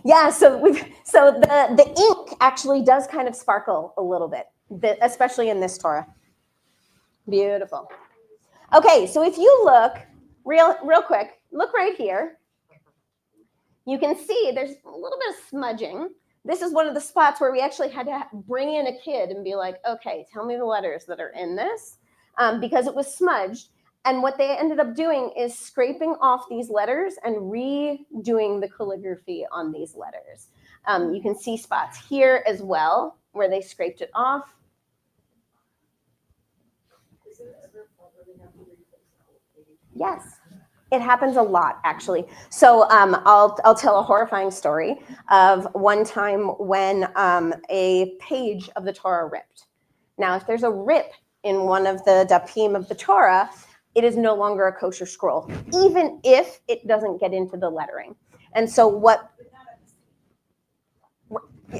Yeah, so the ink actually does kind of sparkle a little bit, especially in this Torah. Beautiful. Okay, so if you look real quick, look right here. You can see there's a little bit of smudging. This is one of the spots where we actually had to bring in a kid and be like, okay, tell me the letters that are in this, because it was smudged. And what they ended up doing is scraping off these letters and redoing the calligraphy on these letters. You can see spots here as well where they scraped it off. Yes, it happens a lot, actually. So I'll tell a horrifying story of one time when a page of the Torah ripped. Now, if there's a rip in one of the dapim of the Torah, it is no longer a kosher scroll, even if it doesn't get into the lettering. And so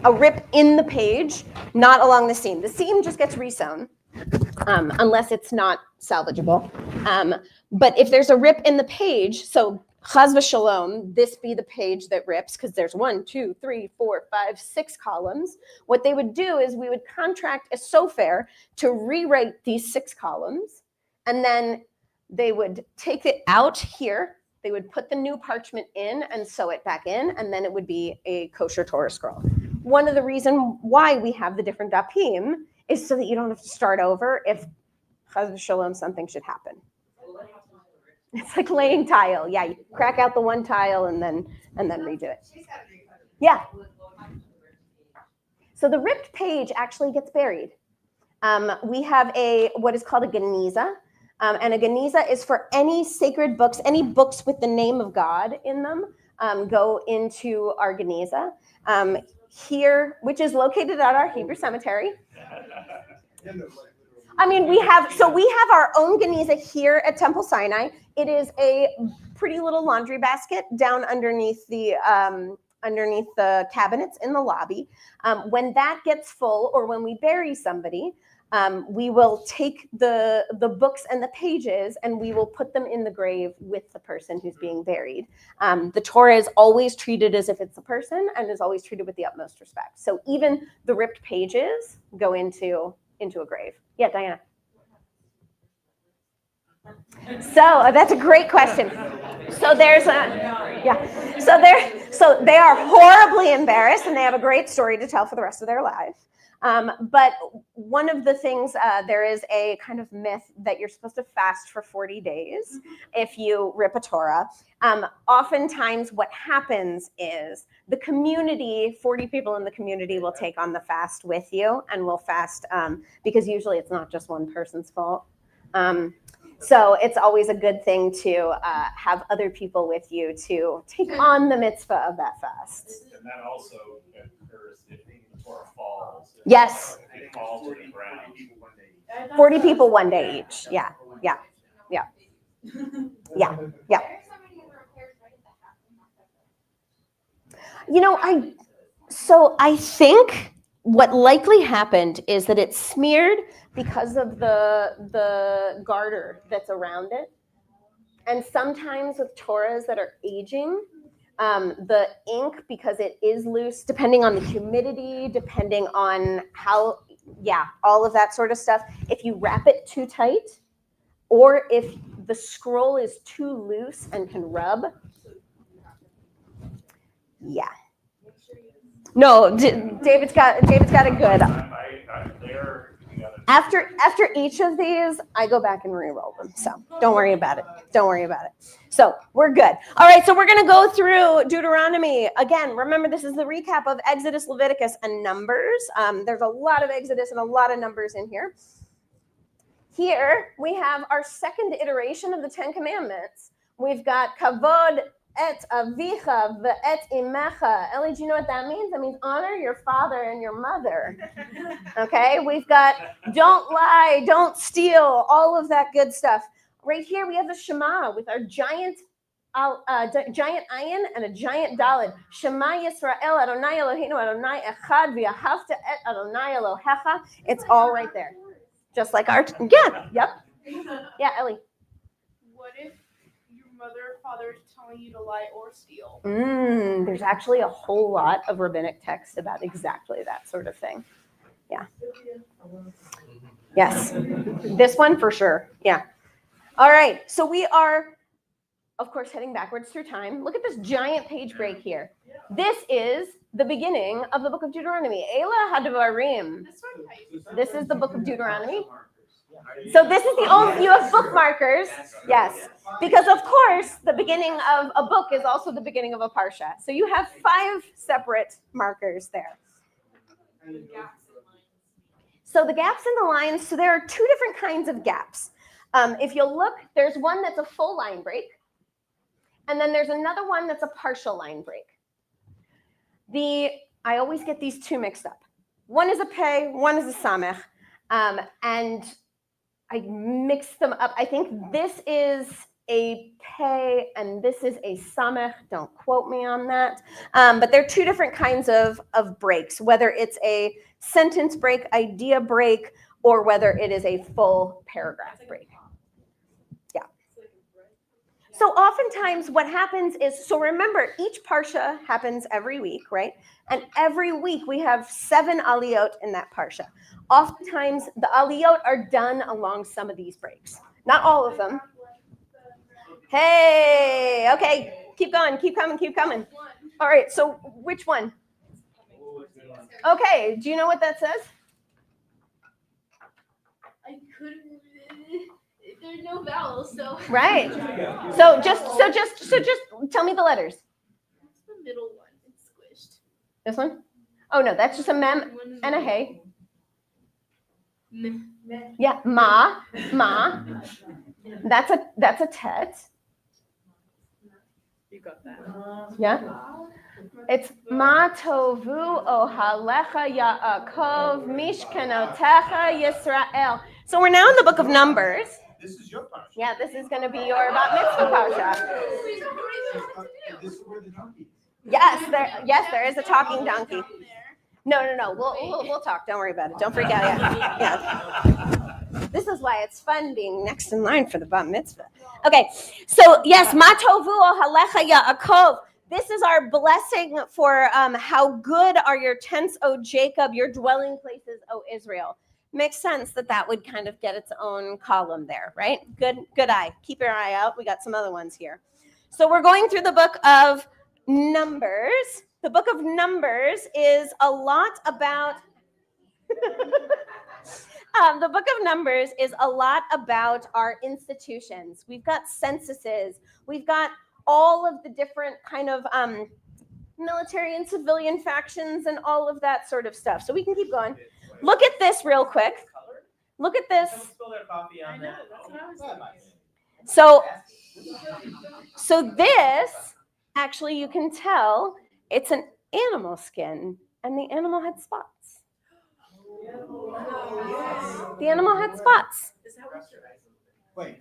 a rip in the page, not along the seam. The seam just gets resewn, unless it's not salvageable. But if there's a rip in the page, so chaz v'shalom, this be the page that rips, because there's 1, 2, 3, 4, 5, 6 columns. What they would do is we would contract a sofer to rewrite these 6 columns, and then they would take it out here, they would put the new parchment in and sew it back in, and then it would be a kosher Torah scroll. One of the reasons why we have the different dapim is so that you don't have to start over if chaz v'shalom something should happen. It's like laying tile. Yeah, you crack out the one tile and then redo it. Yeah. So the ripped page actually gets buried. We have what is called a geniza. And a geniza is for any sacred books, any books with the name of God in them, go into our geniza. Here, which is located at our Hebrew cemetery. I mean, we have our own geniza here at Temple Sinai. It is a pretty little laundry basket down underneath the cabinets in the lobby. When that gets full, or when we bury somebody, we will take the books and the pages and we will put them in the grave with the person who's being buried. The Torah is always treated as if it's a person and is always treated with the utmost respect. So even the ripped pages go into a grave. Yeah, Diana. So that's a great question. So so they are horribly embarrassed and they have a great story to tell for the rest of their life. But one of the things, there is a kind of myth that you're supposed to fast for 40 days if you rip a Torah. Oftentimes what happens is the community, 40 people in the community will take on the fast with you and will fast because usually it's not just one person's fault. So it's always a good thing to have other people with you to take on the mitzvah of that fast. And that also occurs if the Torah falls. Yes. It falls to the ground. 40 people one day each. Yeah. I think what likely happened is that it's smeared because of the garter that's around it. And sometimes with Torahs that are aging, the ink, because it is loose, depending on the humidity, depending on how, all of that sort of stuff, if you wrap it too tight, or if the scroll is too loose and can rub, No, David's got a good. After each of these, I go back and re-roll them. So don't worry about it. So we're good. All right, so we're going to go through Deuteronomy. Again, remember, this is the recap of Exodus, Leviticus, and Numbers. There's a lot of Exodus and a lot of Numbers in here. Here we have our second iteration of the Ten Commandments. We've got kavod et avicha ve'et imecha. Ellie, do you know what that means? That means honor your father and your mother. Okay, we've got don't lie, don't steal, all of that good stuff. Right here we have the Shema with our giant ayin and a giant dalid. Shema Yisrael Adonai Eloheinu Adonai Echad v'ahavta et Adonai Elohecha. It's all right there. Just like our, yeah, Ellie. What if your mother or father is telling you to lie or steal? There's actually a whole lot of rabbinic text about exactly that sort of thing. Yeah. Yes. This one for sure. Yeah. All right. So we are, of course, heading backwards through time. Look at this giant page break here. This is the beginning of the book of Deuteronomy. Eila Hadvarim. This is the book of Deuteronomy. So this is the old, you have bookmarkers. Yes. Because of course, the beginning of a book is also the beginning of a parsha. So you have 5 separate markers there. So the gaps in the lines, so there are 2 different kinds of gaps. If you'll look, there's one that's a full line break. And then there's another one that's a partial line break. I always get these 2 mixed up. One is a pei, one is a samech. And I mix them up. I think this is a pei and this is a samech. Don't quote me on that. But they're 2 different kinds of breaks, whether it's a sentence break, idea break, or whether it is a full paragraph break. Yeah. So oftentimes what happens is, so remember, each parsha happens every week, right? And every week we have 7 aliyot in that parsha. Oftentimes the aliyot are done along some of these breaks. Not all of them. Hey, okay, keep going, keep coming. All right, so which one? Okay, do you know what that says? I couldn't. There's no vowels, so. Right. So just tell me the letters. What's the middle one? It's squished. This one? Oh no, that's just a mem and a hey. Yeah, ma. That's a tet. You got that. Yeah. It's ma tovu ohalecha Yaakov mishkanotecha Yisrael. So we're now in the book of Numbers. This is your parsha. Yeah, this is going to be your bat mitzvah parsha. This is where the donkey is. Yes, there is a talking donkey. No. We'll talk. Don't worry about it. Don't freak out yet. Yeah. This is why it's fun being next in line for the bat mitzvah. Okay, so yes, ma tovu ohalecha Yaakov. This is our blessing for how good are your tents, O Jacob, your dwelling places, O Israel. Makes sense that would kind of get its own column there, right? Good eye. Keep your eye out. We got some other ones here. So we're going through the book of Numbers. The book of Numbers is a lot about the book of Numbers is a lot about our institutions. We've got censuses. We've got all of the different kind of military and civilian factions and all of that sort of stuff. So we can keep going. Look at this real quick. Look at this. Don't spill their coffee on that. So this, actually, you can tell it's an animal skin, and the animal had spots. The animal had spots. Wait.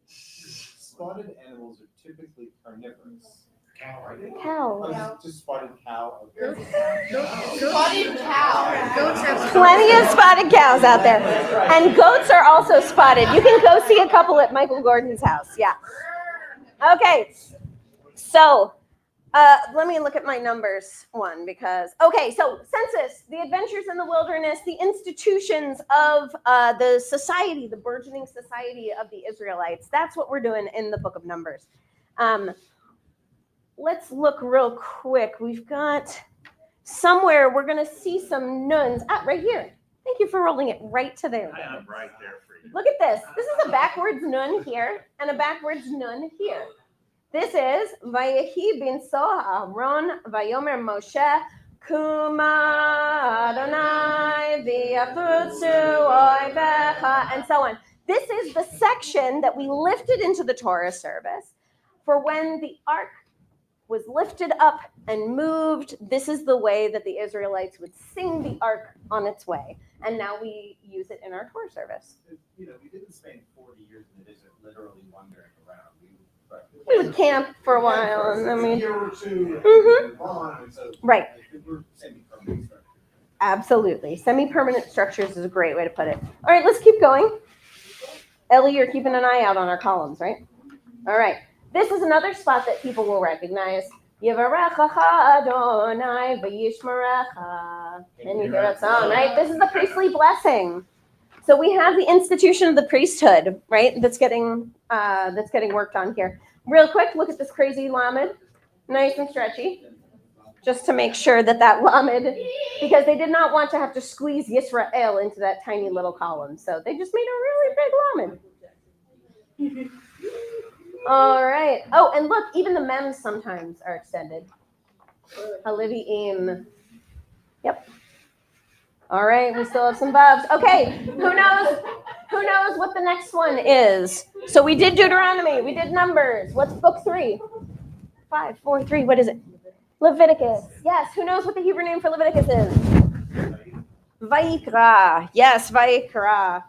Spotted animals are typically carnivorous. Cow, I think. Cow. Oh, just spotted cow. Okay. Spotted cow. Goats have Plenty of spotted cows out there. And goats are also spotted. You can go see a couple at Michael Gordon's house. Yeah. Okay. So let me look at my numbers one because, okay, so census, the adventures in the wilderness, the institutions of the society, the burgeoning society of the Israelites. That's what we're doing in the book of Numbers. Let's look real quick. We've got somewhere we're going to see some nuns. Right here. Thank you for rolling it right to there. I am right there for you. Look at this. This is a backwards nun here and a backwards nun here. This is Vayehi bin Aaron Vayomer Moshe Kuma Adonai v'yafutzu oivecha, and so on. This is the section that we lifted into the Torah service for when the ark was lifted up and moved. This is the way that the Israelites would sing the ark on its way. And now we use it in our Torah service. You know, we didn't spend 40 years in the desert literally wandering around. We would camp for a while, and then a we year or two, Mhm. move on, and so Right. we're semi-permanent structure. Absolutely. Semi-permanent structures is a great way to put it. All right, let's keep going. Ellie, you're keeping an eye out on our columns, right? All right. This is another spot that people will recognize. Yivarechacha Adonai v'yishmerecha. And you hear that song, right? This is the priestly blessing. So we have the institution of the priesthood, right? That's getting worked on here. Real quick, look at this crazy lamed, nice and stretchy, just to make sure that lamed, because they did not want to have to squeeze Yisrael into that tiny little column, so they just made a really big lamed. All right. Oh, and look, even the mems sometimes are extended. Haliviim. Yep. All right, we still have some vowels. Okay, who knows what the next one is? So we did Deuteronomy, we did Numbers. What's book 3? 5, 4, 3, what is it? Leviticus. Yes, who knows what the Hebrew name for Leviticus is? Vayikra. Yes, Vayikra.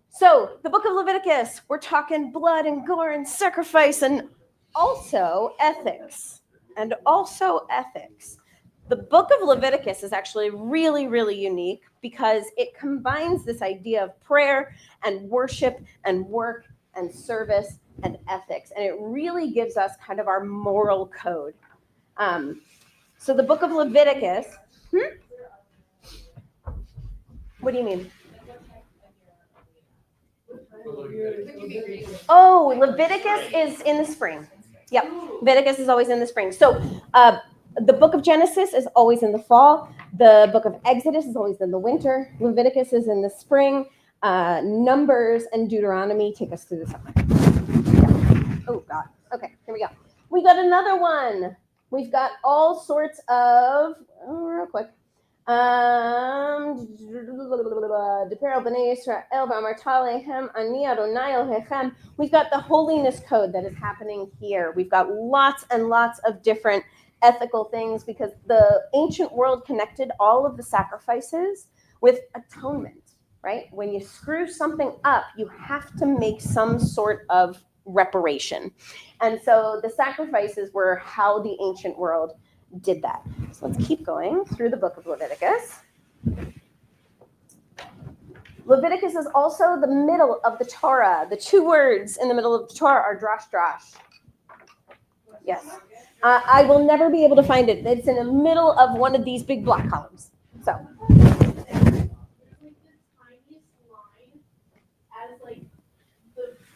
So the book of Leviticus, we're talking blood and gore and sacrifice and also ethics. The book of Leviticus is actually really, really unique because it combines this idea of prayer and worship and work and service and ethics. And it really gives us kind of our moral code. So the book of Leviticus. What do you mean? Oh, Leviticus is in the spring. Yep, Leviticus is always in the spring. So the book of Genesis is always in the fall. The book of Exodus is always in the winter. Leviticus is in the spring. Numbers and Deuteronomy take us through the summer. Yeah. Oh, God. Okay, here we go. We got another one. We've got all sorts of, real quick. We've got the holiness code that is happening here. We've got lots and lots of different ethical things because the ancient world connected all of the sacrifices with atonement, right? When you screw something up, you have to make some sort of reparation. And so the sacrifices were how the ancient world did that. So let's keep going through the book of Leviticus. Leviticus is also the middle of the Torah. The two words in the middle of the Torah are drosh, drosh. Yes. I will never be able to find it. It's in the middle of one of these big block columns. So.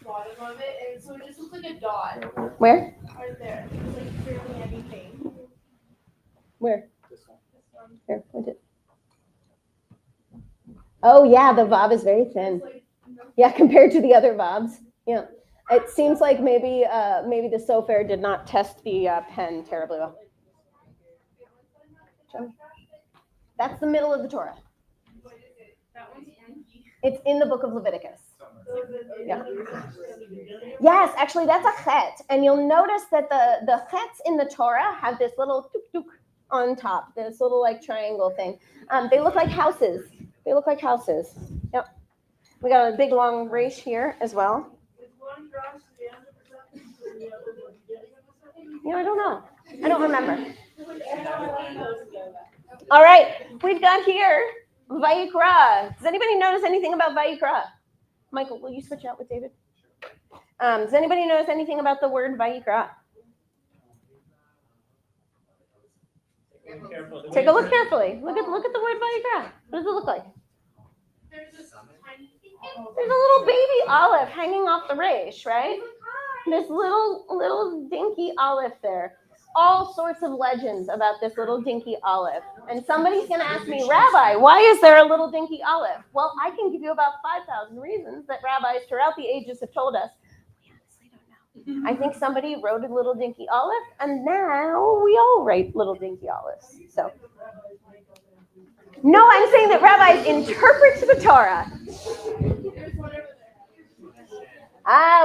Bottom of it, and so it just looks like a dot Where? right there. It's like barely anything. Where? Here, point it. Oh yeah, the Vav is very thin. Yeah, compared to the other Vavs. Yeah, it seems like maybe the Sofer did not test the pen terribly well. That's the middle of the Torah. That one's funky. It's in the book of Leviticus. Yeah. Yes, actually, that's a chet, and you'll notice that the chets in the Torah have this little tuk tuk on top, this little like triangle thing. They look like houses. Yep. We got a big long resh here as well. I don't know. I don't remember. All right, we've got here Vayikra. Does anybody notice anything about Vayikra? Michael, will you switch out with David? Does anybody notice anything about the word Vayikra? Take a look carefully. Look at the word Vayikra. What does it look like? There's a little baby olive hanging off the reish, right? This little dinky olive there. All sorts of legends about this little dinky olive. And somebody's going to ask me, Rabbi, why is there a little dinky olive? Well, I can give you about 5,000 reasons that rabbis throughout the ages have told us. We honestly don't know. I think somebody wrote a little dinky olive, and now we all write little dinky olives. So, no, I'm saying that rabbis interpret the Torah.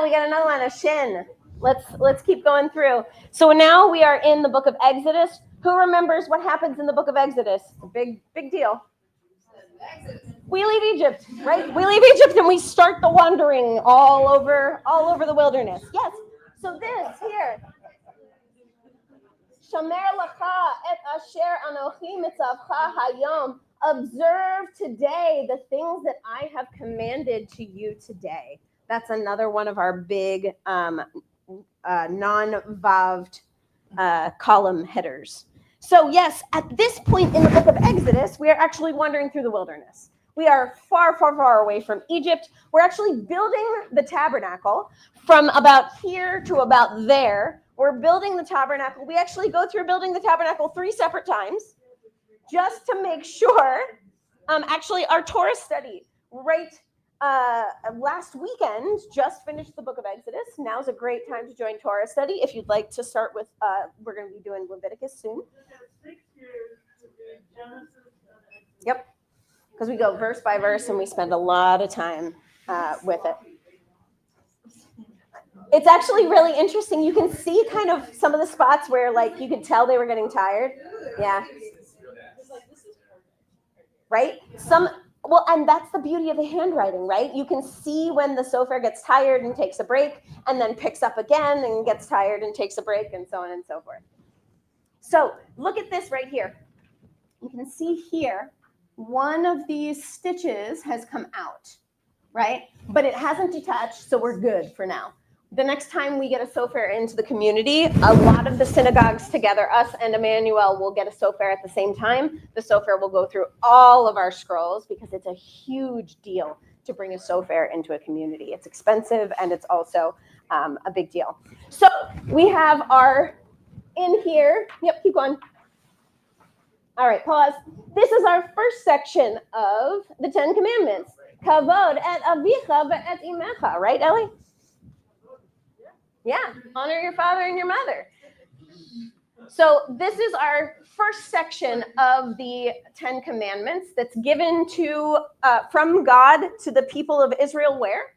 We got another one, a shin. Let's keep going through. So now we are in the book of Exodus. Who remembers what happens in the book of Exodus? A big deal. We leave Egypt, right? We leave Egypt and we start the wandering all over the wilderness. Yes. So this here. Shamer lacha et asher anochi mitzavcha hayom. Observe today the things that I have commanded to you today. That's another one of our big non-vaved column headers. So yes, at this point in the book of Exodus, we are actually wandering through the wilderness. We are far, far, far away from Egypt. We're actually building the tabernacle from about here to about there. We're building the tabernacle. We actually go through building the tabernacle 3 separate times just to make sure. Actually, our Torah study last weekend just finished the book of Exodus. Now's a great time to join Torah study. If you'd like to start with, we're going to be doing Leviticus soon. Yep, because we go verse by verse and we spend a lot of time with it. It's actually really interesting. You can see kind of some of the spots where like you could tell they were getting tired. Yeah. Right? Well, and that's the beauty of the handwriting, right? You can see when the sofer gets tired and takes a break and then picks up again and gets tired and takes a break and so on and so forth. So look at this right here. You can see here, one of these stitches has come out, right? But it hasn't detached, so we're good for now. The next time we get a sofer into the community, a lot of the synagogues together, us and Emmanuel, will get a sofer at the same time. The sofer will go through all of our scrolls because it's a huge deal to bring a sofer into a community. It's expensive and it's also a big deal. So we have in here, yep, keep going. All right, pause. This is our first section of the 10 Commandments. Kavod et avicha ve'et imecha, right, Ellie? Yeah, honor your father and your mother. So this is our first section of the 10 Commandments that's given to from God to the people of Israel where?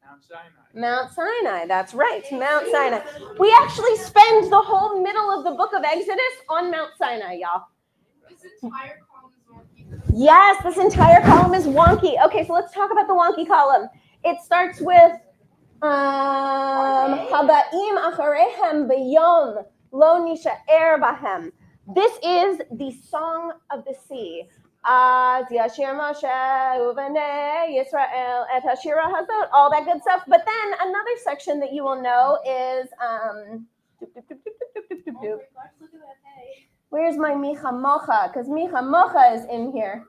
Mount Sinai. Mount Sinai, that's right, Mount Sinai. We actually spend the whole middle of the book of Exodus on Mount Sinai, y'all. This entire column is wonky. Yes, this entire column is wonky. Okay, so let's talk about the wonky column. It starts with Haba'im acharehem b'yom lo nisha'er bahem. This is the song of the sea. Az yashir Moshe uvenei Yisrael et hashira hazot, all that good stuff. But then another section that you will know is where's my Micha Mocha? Because Micha Mocha is in here.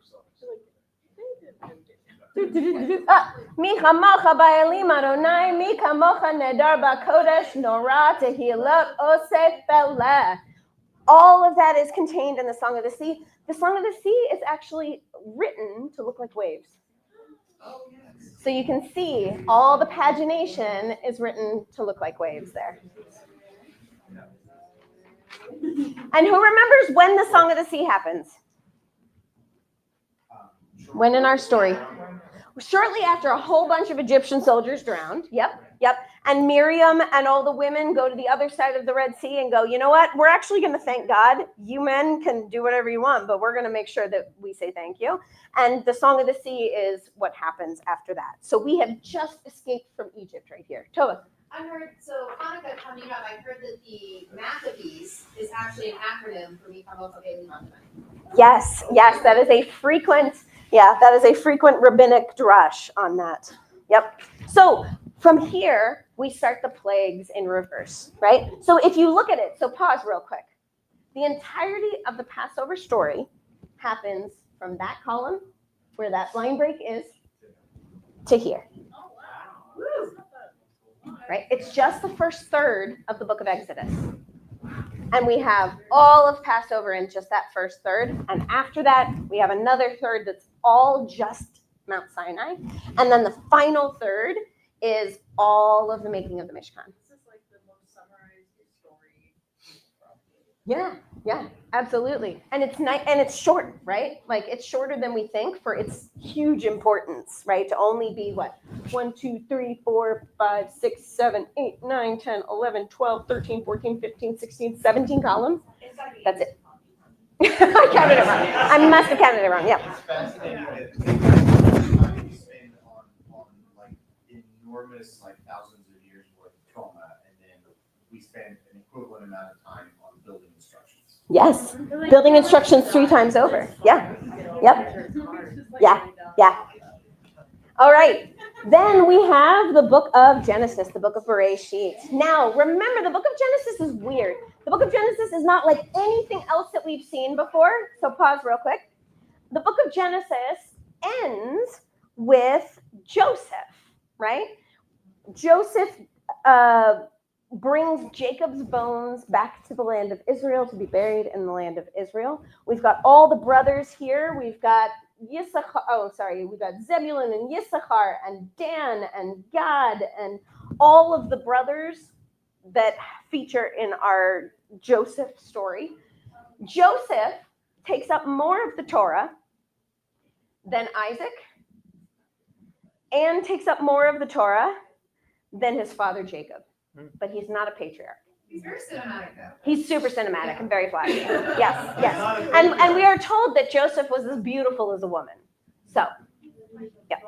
Micha Mocha ba'elim Adonai, Micha Mocha nedar ba'kodesh nora tehilot osef beleh. All of that is contained in the Song of the Sea. The Song of the Sea is actually written to look like waves. So you can see all the pagination is written to look like waves there. And who remembers when the Song of the Sea happens? When in our story? Shortly after a whole bunch of Egyptian soldiers drowned. Yep. And Miriam and all the women go to the other side of the Red Sea and go, you know what? We're actually going to thank God. You men can do whatever you want, but we're going to make sure that we say thank you. And the Song of the Sea is what happens after that. So we have just escaped from Egypt right here. Tova. I heard, so Hanukkah coming up, I heard that the Maccabees is actually an acronym for Mikamo Chaveli Mandanai. Yes, that is a frequent, rabbinic drush on that. Yep. So from here, we start the plagues in reverse, right? So if you look at it, so pause real quick. The entirety of the Passover story happens from that column, where that line break is, to here. Right? It's just the first third of the book of Exodus. And we have all of Passover in just that first third. And after that, we have another third that's all just Mount Sinai. And then the final third is all of the making of the Mishkan. This is like the most summarized story. Yeah, absolutely. And it's nice, and it's short, right? Like it's shorter than we think for its huge importance, right? To only be what? 1, 2, 3, 4, 5, 6, 7, 8, 9, 10, 11, 12, 13, 14, 15, 16, 17 columns. That's it. I counted it wrong. I must have counted it wrong. Yeah. It's fascinating that the time you spend on like enormous, like thousands of years worth of trauma, and then we spend an equivalent amount of time on building instructions. Yes. Building instructions 3 times over. Yeah. Yep. Yeah. All right. Then we have the book of Genesis, the book of Bereshit. Now, remember, the book of Genesis is weird. The book of Genesis is not like anything else that we've seen before. So pause real quick. The book of Genesis ends with Joseph, right? Joseph brings Jacob's bones back to the land of Israel to be buried in the land of Israel. We've got all the brothers here. We've got we've got Zebulun and Issachar and Dan and Gad and all of the brothers that feature in our Joseph story. Joseph takes up more of the Torah than Isaac and takes up more of the Torah than his father Jacob. But he's not a patriarch. He's very cinematic though. He's super cinematic and very flashy. Yes. And we are told that Joseph was as beautiful as a woman. So, yeah.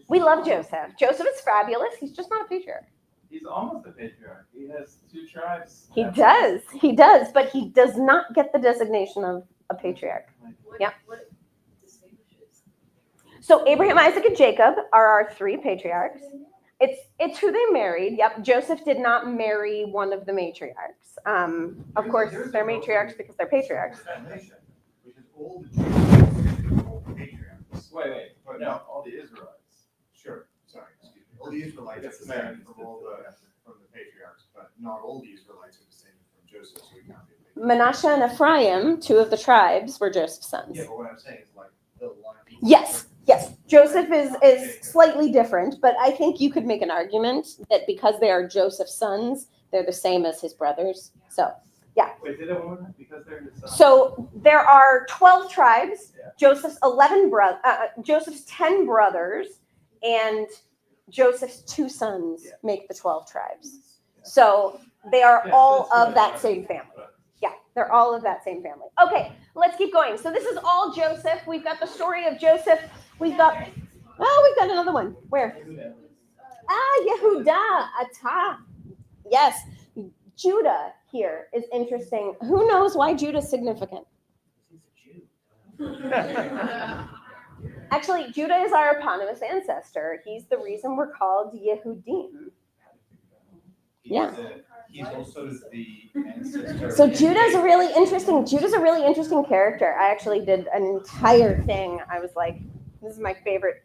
We love Joseph. Joseph is fabulous. He's just not a patriarch. He's almost a patriarch. He has 2 tribes. He does, but he does not get the designation of a patriarch. Yeah. So Abraham, Isaac, and Jacob are our 3 patriarchs. It's who they married. Yep. Joseph did not marry one of the matriarchs. Of course, they're matriarchs because they're patriarchs. Which is all the Jews, all the patriarchs. Wait. But not all the Israelites. Sure, sorry, excuse me. All the Israelites That's descended fair. from the patriarchs, but not all the Israelites are descended from Joseph, so we can't be a patriarch. Manasseh and Ephraim, 2 of the tribes, were Joseph's sons. Yeah, but what I'm saying is like the line. Yes. Joseph is slightly different, but I think you could make an argument that because they are Joseph's sons, they're the same as his brothers. So, yeah. Wait, did it one more time? Because they're his sons. So there are 12 tribes. Yeah. Joseph's 10 brothers, and Joseph's 2 sons make the 12 tribes. So they are all of that same family. Yeah, they're all of that same family. Okay, let's keep going. So this is all Joseph. We've got the story of Joseph. We've got another one. Where? Yehuda, Atah. Yes, Judah here is interesting. Who knows why Judah is significant? Actually, Judah is our eponymous ancestor. He's the reason we're called Yehudim. Yeah. He's also the ancestor. So Judah's a really interesting character. I actually did an entire thing. I was like, this is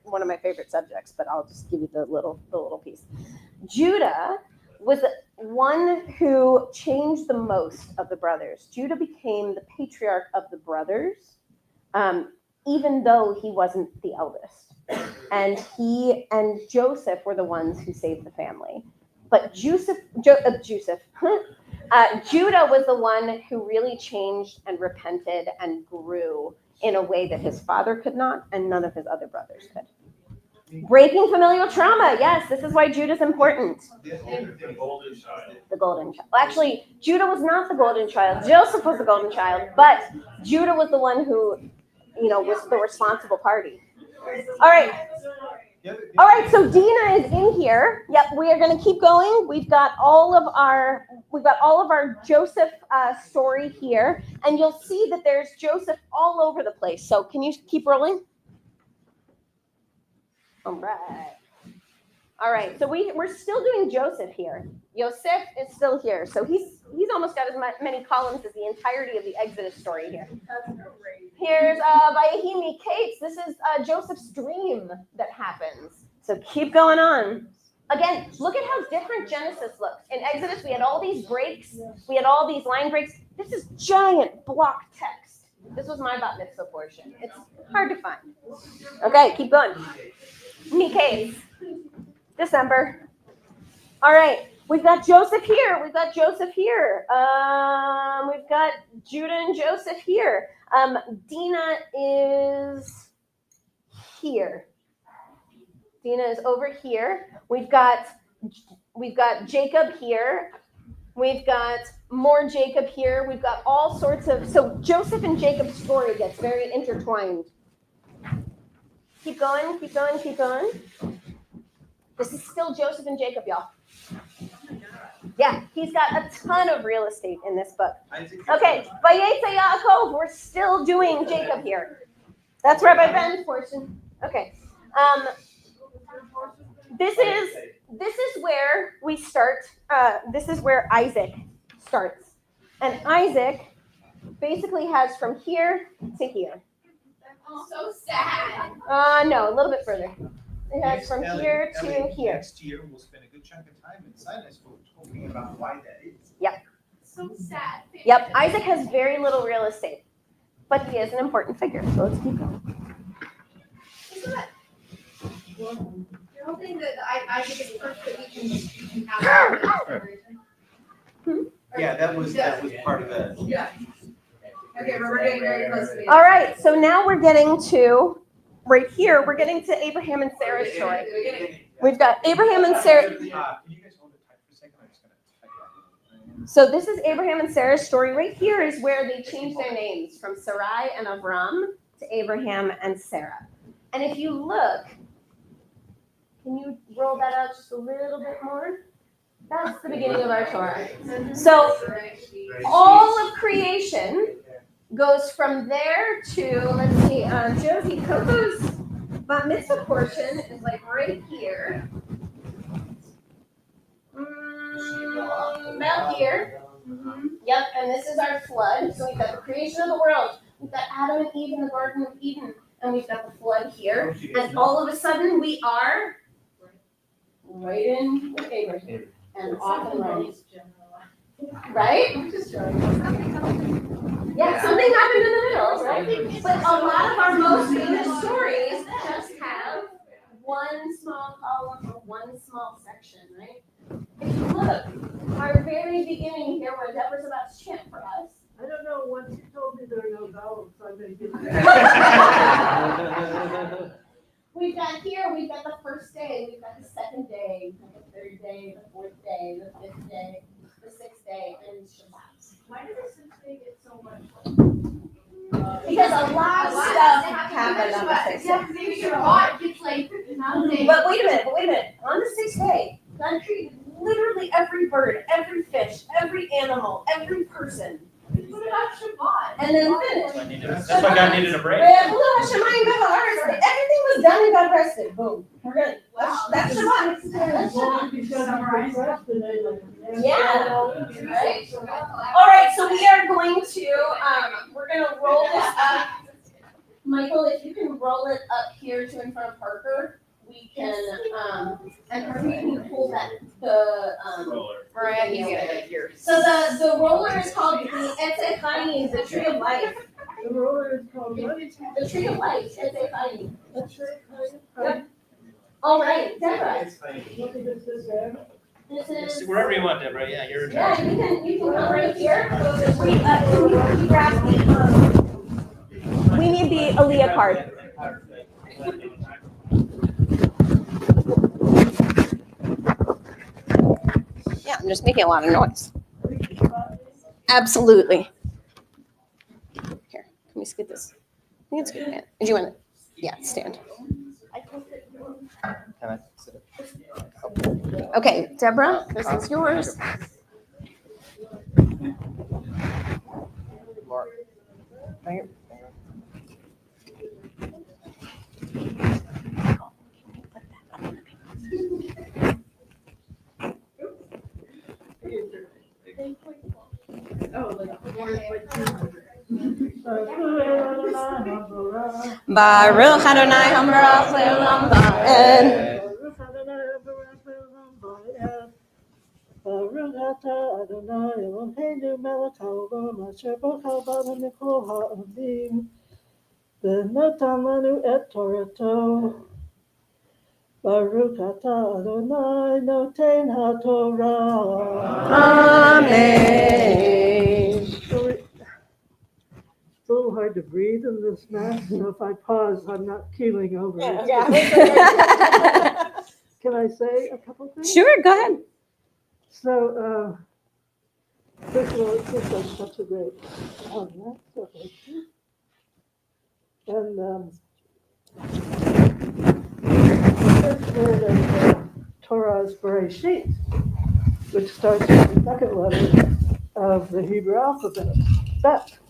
one of my favorite subjects, but I'll just give you the little piece. Judah was one who changed the most of the brothers. Judah became the patriarch of the brothers, even though he wasn't the eldest. And he and Joseph were the ones who saved the family. But Judah was the one who really changed and repented and grew in a way that his father could not and none of his other brothers could. Breaking familial trauma. Yes, this is why Judah's important. The golden child. The golden child. Well, actually, Judah was not the golden child. Joseph was the golden child, but Judah was the one who, was the responsible party. All right. All right, so Dina is in here. Yep, we are going to keep going. We've got all of our Joseph story here, and you'll see that there's Joseph all over the place. So can you keep rolling? All right, so we're still doing Joseph here. Yosef is still here, so he's almost got as many columns as the entirety of the Exodus story here. Here's Vayahimi Kates. This is Joseph's dream that happens. So keep going on. Again, look at how different Genesis looks. In Exodus, we had all these breaks. We had all these line breaks. This is giant block text. This was my bat mitzvah portion. It's hard to find. Okay, keep going. Mikes. December. All right, we've got Joseph here. We've got Joseph here. We've got Judah and Joseph here. Dina is here. Dina is over here. We've got Jacob here. We've got more Jacob here. We've got all sorts of, so Joseph and Jacob's story gets very intertwined. Keep going, keep going, keep going. This is still Joseph and Jacob, y'all. Yeah, he's got a ton of real estate in this book. Okay, Vayetze Yaakov, we're still doing Jacob here. That's Rabbi Ben's portion. Okay. This is where we start. This is where Isaac starts. And Isaac basically has from here to here. So sad. No, a little bit further. It has from here to here. Next year, we'll spend a good chunk of time in Sinai school talking about why that is. Yep. So sad. Yep. Isaac has very little real estate, but he is an important figure. So let's keep going. Isn't that? You're hoping that I think it's perfect that we can have that. Yeah, that was part of the. Yeah. Okay, we're getting very close to the end. All right. So now we're getting to right here. We're getting to Abraham and Sarah's story. We've got Abraham and Sarah. Can you guys hold it tight for a second? I'm just gonna type that. So this is Abraham and Sarah's story. Right here is where they changed their names from Sarai and Avram to Abraham and Sarah. And if you look, can you roll that out just a little bit more? That's the beginning of our Torah. So all of creation goes from there to, let's see, Josie Coco's bat mitzvah portion is like right here. About here. Yep, and this is our flood. So we've got the creation of the world. We've got Adam and Eve in the Garden of Eden. And we've got the flood here. And all of a sudden we are right in with Abraham. And off and running. Right? Yeah, something happened in the middle, right? But a lot of our most famous stories just have one small column or one small section, right? If you look, our very beginning here where Deborah's about to chant for us. I don't know, once you told me there are no vowels, so I'm going to give it. We've got the first day, we've got the second day, we've got the third day, the fourth day, the fifth day, the sixth day, and Shabbat. Why did the sixth day get so much? Because a lot of stuff happened on the sixth day. Yeah, maybe Shabbat gets like nothing. But wait a minute. On the sixth day, God created literally every bird, every fish, every animal, every person. What about Shabbat? And then finished. That's why God needed a break. Everything was done and God rested. Boom. We're good. That's Shabbat. That's Shabbat. Yeah. Right. All right, so we are going to, we're going to roll this up. Michael, if you can roll it up here to in front of Parker, we can, and Parker, you can pull that, Mariah, you get it here. So the roller is called the Etzefani, the tree of life. The roller is called what? The tree of life, Etzefani. That's right. Yep. All right, Deborah. Look at this there. This is. Wherever you want, Deborah. Yeah, you're in Yeah, charge. you can come right here. Can you grab the, we need the Aaliyah card. Yeah, I'm just making a lot of noise. Absolutely. Here, can we skip this? I think it's good, man. Did you want to? Yeah, stand. Can I sit? Okay, Deborah, this is yours. Laura, bring it. Oh, like, Baruch Adonai Hambarach Le'olam Va'ed. Baruch atah Adonai Eloheinu melech haolam asher bochar banu mikol ha'amim v'natan lanu et Torato. Baruch atah Adonai noten ha'Torah. Amen. It's a little hard to breathe in this mess, so if I pause, I'm not keeling over. Can I say a couple things? Sure, go ahead. So, first of all, it's just like such a great and the first word of Torah is Bereshit, which starts with the second letter of the Hebrew alphabet, Bet.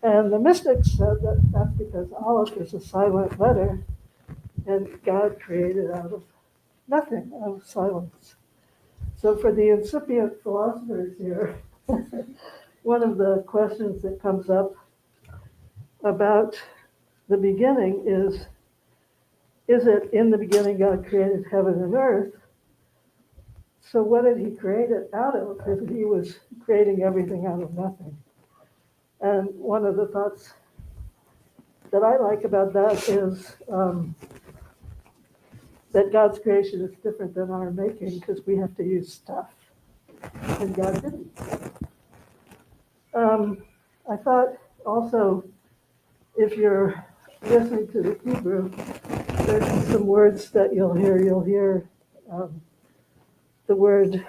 And the mystics said that that's because Aleph is a silent letter, and God created out of nothing, out of silence. So for the incipient philosophers here, one of the questions that comes up about the beginning is it in the beginning God created heaven and earth? So what did he create it out of if he was creating everything out of nothing? And one of the thoughts that I like about that is that God's creation is different than our making because we have to use stuff, and God didn't. I thought also, if you're listening to the Hebrew, there's some words that you'll hear. You'll hear the word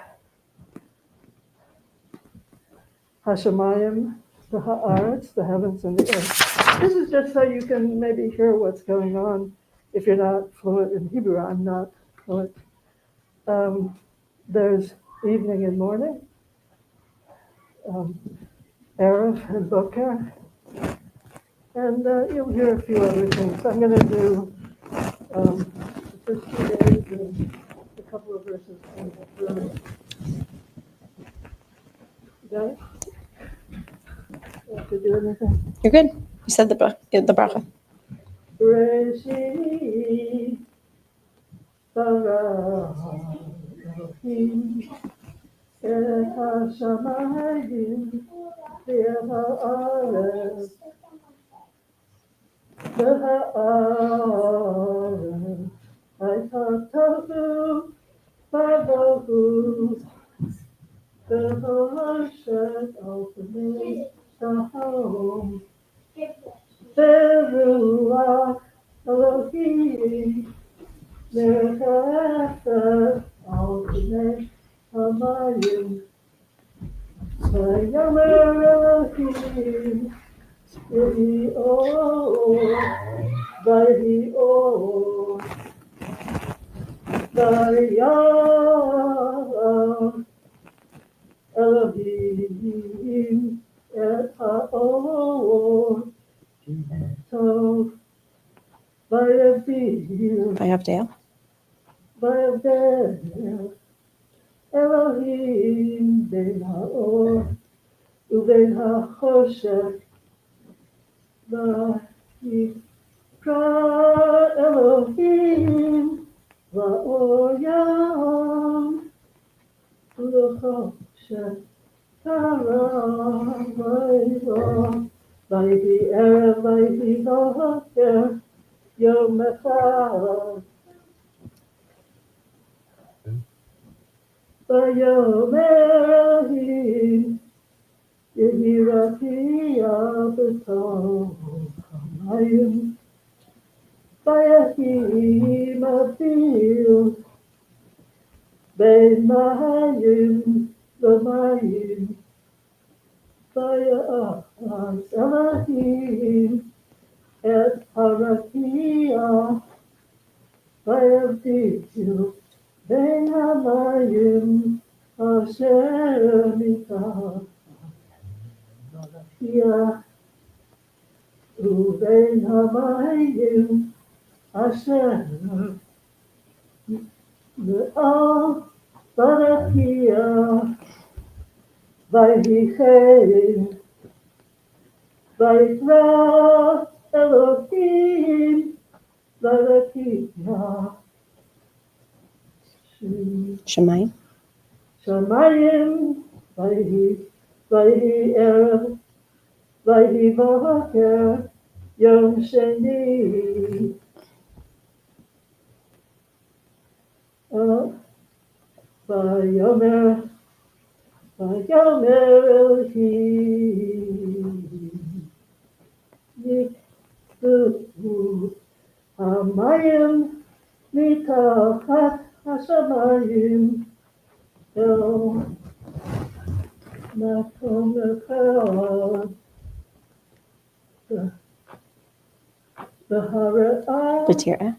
Hashemayim, the Haaretz, the heavens and the earth. This is just so you can maybe hear what's going on if you're not fluent in Hebrew. I'm not fluent. There's evening and morning, Erev and Boker, and you'll hear a few other things. I'm going to do the first 2 days and a couple of verses from the third. Got it? Do I have to do anything? You're good. You said the bracha. Bereshit bara Elohim et hashamayim ve'et haaretz v'haaretz hayta tohu v'vohu v'hoshet al pnei tahom Ve'ruach Elohim Me'echad al pnei hamayim Vayomer Elohim Yehi or Vayehi or Vayam Elohim et ha'or Tov Vayavdil I have Dale. Vayavdil Elohim ben ha'or uben ha'choshech Vayikra Elohim va'or yam u'choshech Tara vayva Vayhi erev vayhi boker Yom echad Vayomer Elohim Yehi rakia b'tov hamayim Vayehi mavdil Ben mayim l'mayim Vayas Elohim et harakia ויבדיחו בין המים אשר מתחת הרקיע ובין המים אשר מעל ברקיע ויהי כן ויקרא אלוקים לרקיע שמיים. שמיים ויהי ערב ויהי בוקר יום שני ויאמר אלוהים נקבעו המים מתחת השמיים אל מקום אחד והרעה ותראה.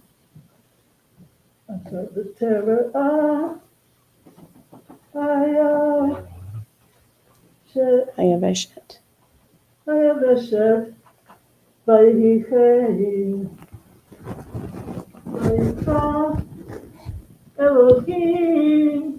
ותראה היבשת. היבשת ויהי כן ויקרא אלוהים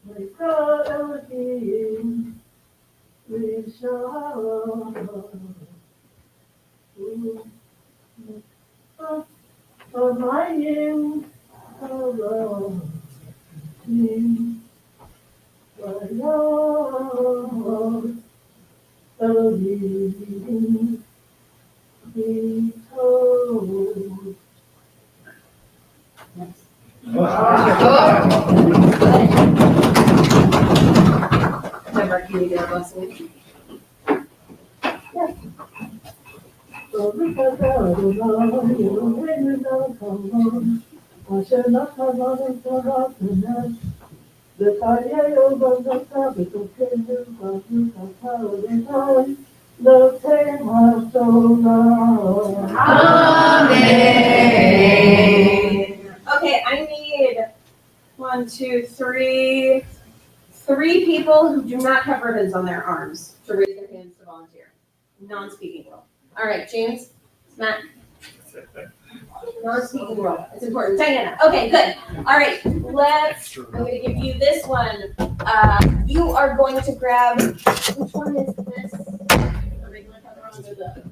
ויקרא אלוהים לשלום המים הרבים ויאמר אלוהים טוב. Deborah, can you get a blessing? אשר נתן לנו תורה ונס וחיי ובזכר בתוכנו ובזכר אדוני נותן התורה. Amen. Okay, I need 1, 2, 3 people who do not have ribbons on their arms to raise their hands to volunteer. Non-speaking role. All right, James, Matt. Non-speaking role. It's important. Diana. Okay, good. All right, I'm going to give you this one. You are going to grab, which one is this? The regular color or the?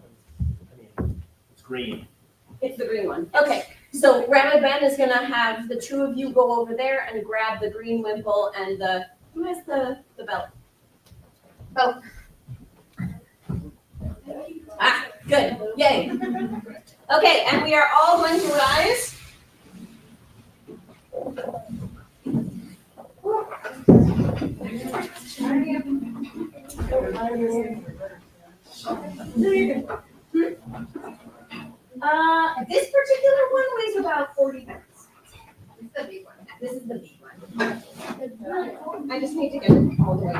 It's green. It's the green one. Okay, so Rabbi Ben is gonna have the two of you go over there and grab the green wimple and the, who has the belt? Oh. Ah, good, yay. Okay, and we are all going to rise. This particular one weighs about 40 pounds. It's the big one. This is the big one. I just need to get it all the way to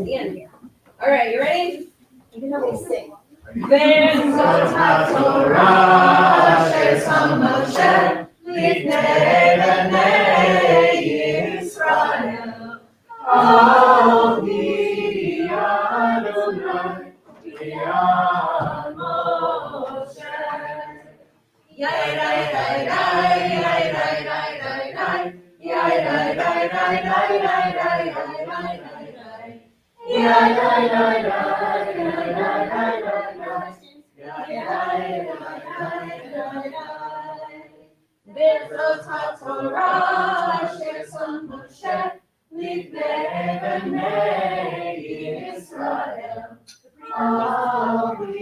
the end here. All right, you ready? You can help me sing. Simchat Torah, Moshe, Lifnei Bnei Yisrael, Avi Adonai, Yad Moshe. Yai dai dai dai, yai dai dai dai dai, yai dai dai dai dai dai dai dai dai dai, yai dai dai dai, yai dai dai dai dai, yai dai dai dai dai. Simchat Torah, Moshe, Lifnei Bnei Yisrael, Avi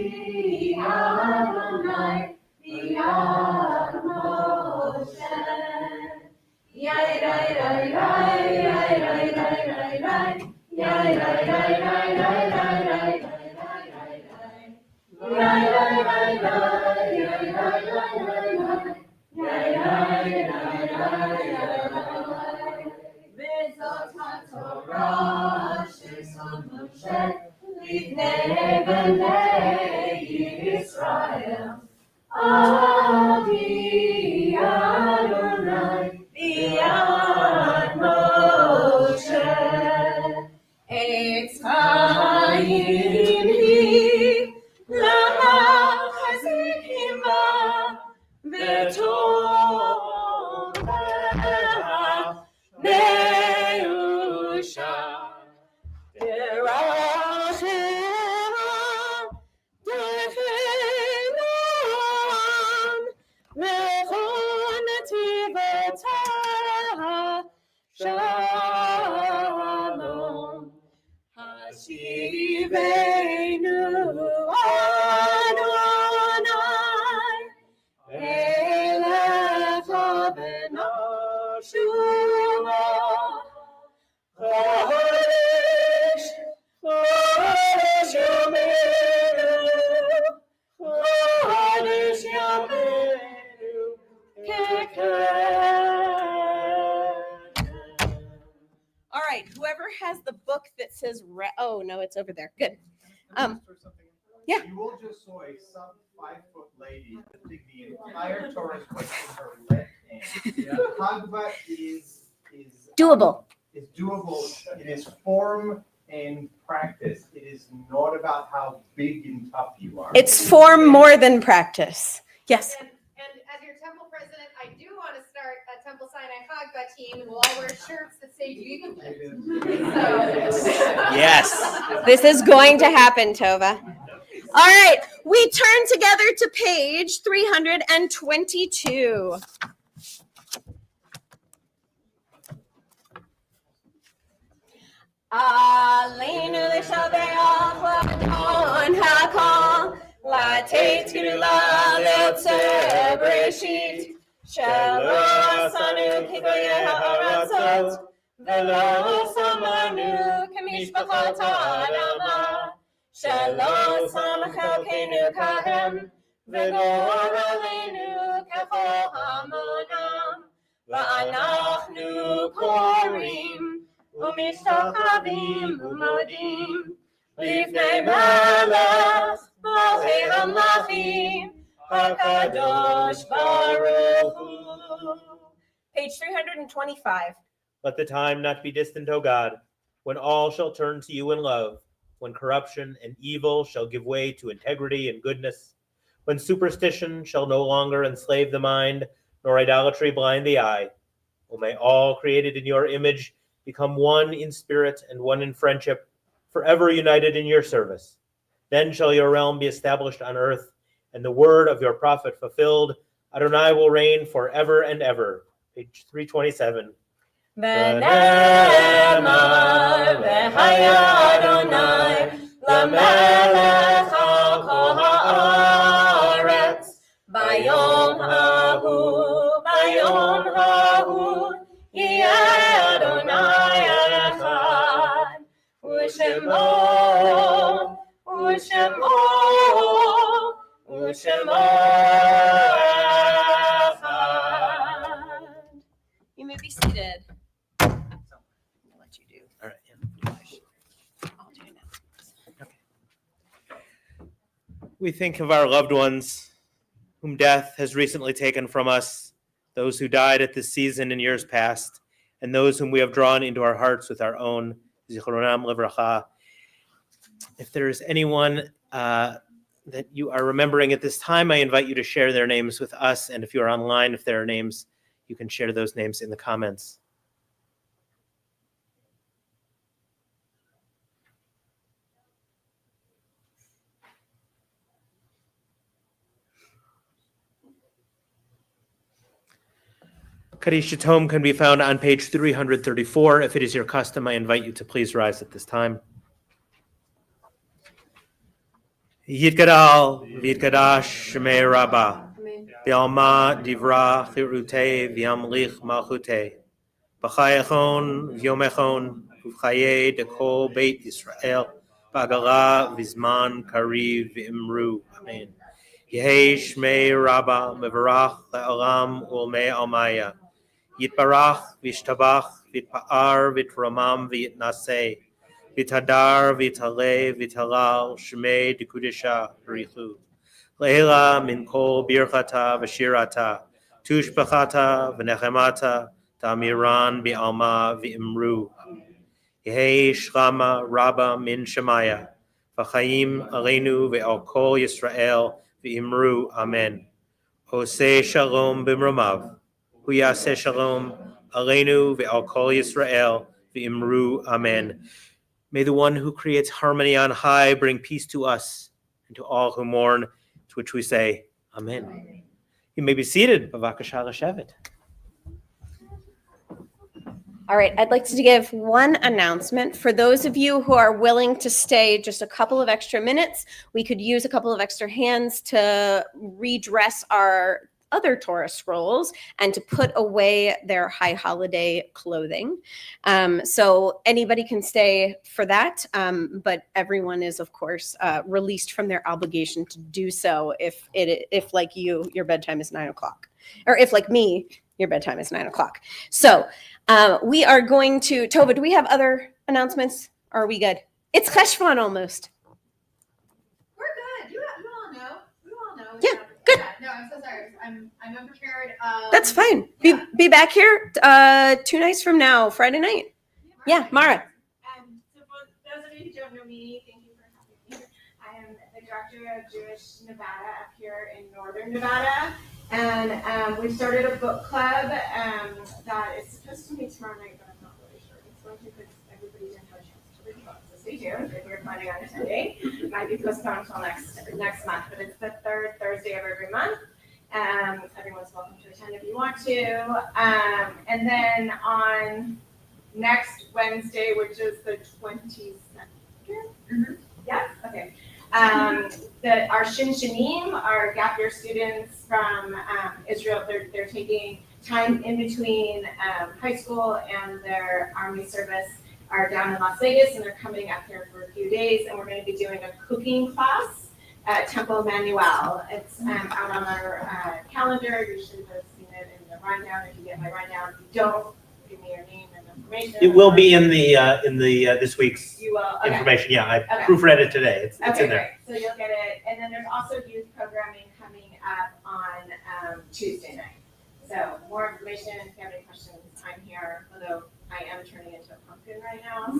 Adonai. Yad Moshe. Yai dai dai dai, yai dai dai dai dai, yai dai dai dai dai dai dai dai dai dai dai, Simchat Torah sheson Moshe lifnei bnei Yisrael. Adi Adonai b'yad Moshe. Eitz Chaim hi l'chazikim ba v'tovah me'usha. Derachim defenon v'chon tivotah shalom. Hashivenu Adonai elecha b'nashua. Chodesh, Chodesh Yameinu, Chodesh Yameinu, all right, whoever has the book that says, oh, no, it's over there. Good. Yeah. You all just saw a sub 5-foot lady lifting the entire Torah's weight in her left hand. Hagba is Doable. is doable. It is form and practice. It is not about how big and tough you are. It's form more than practice. Yes. And as your temple president, I do want to start a Temple Sinai Hagba team, and we'll all wear shirts that say "Do you lift?" Yes. This is going to happen, Tova. All right. We turn together to page 322. Aleinu l'shabeach l'adon hakol, lateit gdula leotzer bereshit, shelo asanu k'goyei ha'aratzot, velo samanu k'mishpachot ha'adama, shelo sam chelkeinu kahem, v'gor aleinu kechol hamonam, va'anachnu korim, ומשתחווים ומודים לפני מלך מלכי המלכים הקדוש ברוך הוא. Page 325. Let the time not be distant, O God, when all shall turn to you in love, when corruption and evil shall give way to integrity and goodness, when superstition shall no longer enslave the mind, nor idolatry blind the eye. O may all created in your image become one in spirit and one in friendship, forever united in your service. Then shall your realm be established on earth, and the word of your prophet fulfilled. Adonai will reign forever and ever. Page 327. V'nemar v'haya Adonai l'melech al kol haaretz bayom hahu yeh Adonai echad u'shemo echad. You may be seated. I'll let you do. All right. I'll do it now. We think of our loved ones whom death has recently taken from us, those who died at this season in years past, and those whom we have drawn into our hearts with our own Zichronam Livracha. If there is anyone that you are remembering at this time, I invite you to share their names with us. And if you are online, if there are names, you can share those names in the comments. Kaddish Yatom can be found on page 334. If it is your custom, I invite you to please rise at this time. Yitgadal v'yitgadash shemei Rabbah v'alma divra chirutei v'yamlich malchutei b'chayachon v'yomechon v'chayei dekol Beit Yisrael Bagala Vizman Kariv Imru. Amen. Yehi Shmei Rabba Mevarach Le'olam Ulmei Almaya. Yitbarach Vishtabach Vitpa'ar Vitramam Vitnaseh. Vitadar Vitale Vitalal Shmei Dekudisha Richu. Leila Min Kol Birchata Vashirata. Tushbachata V'nechemata Tamiran Bi'alma V'imru. Yehi Shlama Rabba Min Shemaya. V'chaim Aleinu Ve'al Kol Yisrael V'imru. Amen. Oseh Shalom B'mromav. Huyaseh Shalom Aleinu Ve'al Kol Yisrael V'imru. Amen. May the one who creates harmony on high bring peace to us and to all who mourn, to which we say, Amen. You may be seated. Bavakasha L'shevet. All right, I'd like to give one announcement. For those of you who are willing to stay just a couple of extra minutes, we could use a couple of extra hands to redress our other Torah scrolls and to put away their high holiday clothing. So anybody can stay for that, but everyone is, of course, released from their obligation to do so if like you, your bedtime is 9 o'clock. Or if, like me, your bedtime is 9 o'clock. So we are going to, Tova, do we have other announcements? Or are we good? It's Cheshvan almost. We're good. You all know. You all know. Yeah, good. Yeah, no, I'm so sorry. I'm unprepared. That's fine. Yeah. Be back here 2 nights from now, Friday night. Yeah, Mara. So for those of you who don't know me, thank you for having me. I am the director of Jewish Nevada up here in Northern Nevada. And we've started a book club that is supposed to meet tomorrow night, but I'm not really sure. It's going to because everybody didn't have a chance to read the book. So stay tuned if you're planning on attending. It might be postponed until next month, but it's the third Thursday of every month. Everyone's welcome to attend if you want to. And then on next Wednesday, which is the 22nd. Mm-hmm. Yeah? Okay. Our Shinshanim, our gap year students from Israel, they're taking time in between high school and their army service, are down in Las Vegas, and they're coming up here for a few days, and we're going to be doing a cooking class at Temple Manuel. It's out on our calendar. You should have seen it in the rundown. If you get my rundown, if you don't, give me your name and information. It will be in the this week's You will. Okay. information. Yeah, I Okay. proofread it today. It's Okay, in there. great. So you'll get it. And then there's also youth programming coming up on Tuesday night. So more information, if you have any questions, I'm here, although I am turning into a pumpkin right now.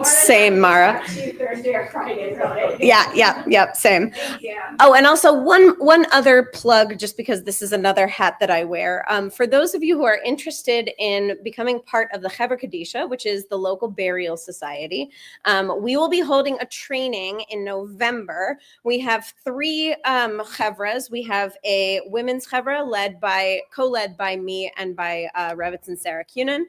Same, Mara. Thursday or Friday, really. Yeah, same. Thank you. Oh, and also one other plug, just because this is another hat that I wear. For those of you who are interested in becoming part of the Chevra Kadisha, which is the local burial society, we will be holding a training in November. We have 3 Chevras. We have a women's Chevra co-led by me and by Revitz and Sarah Cunin.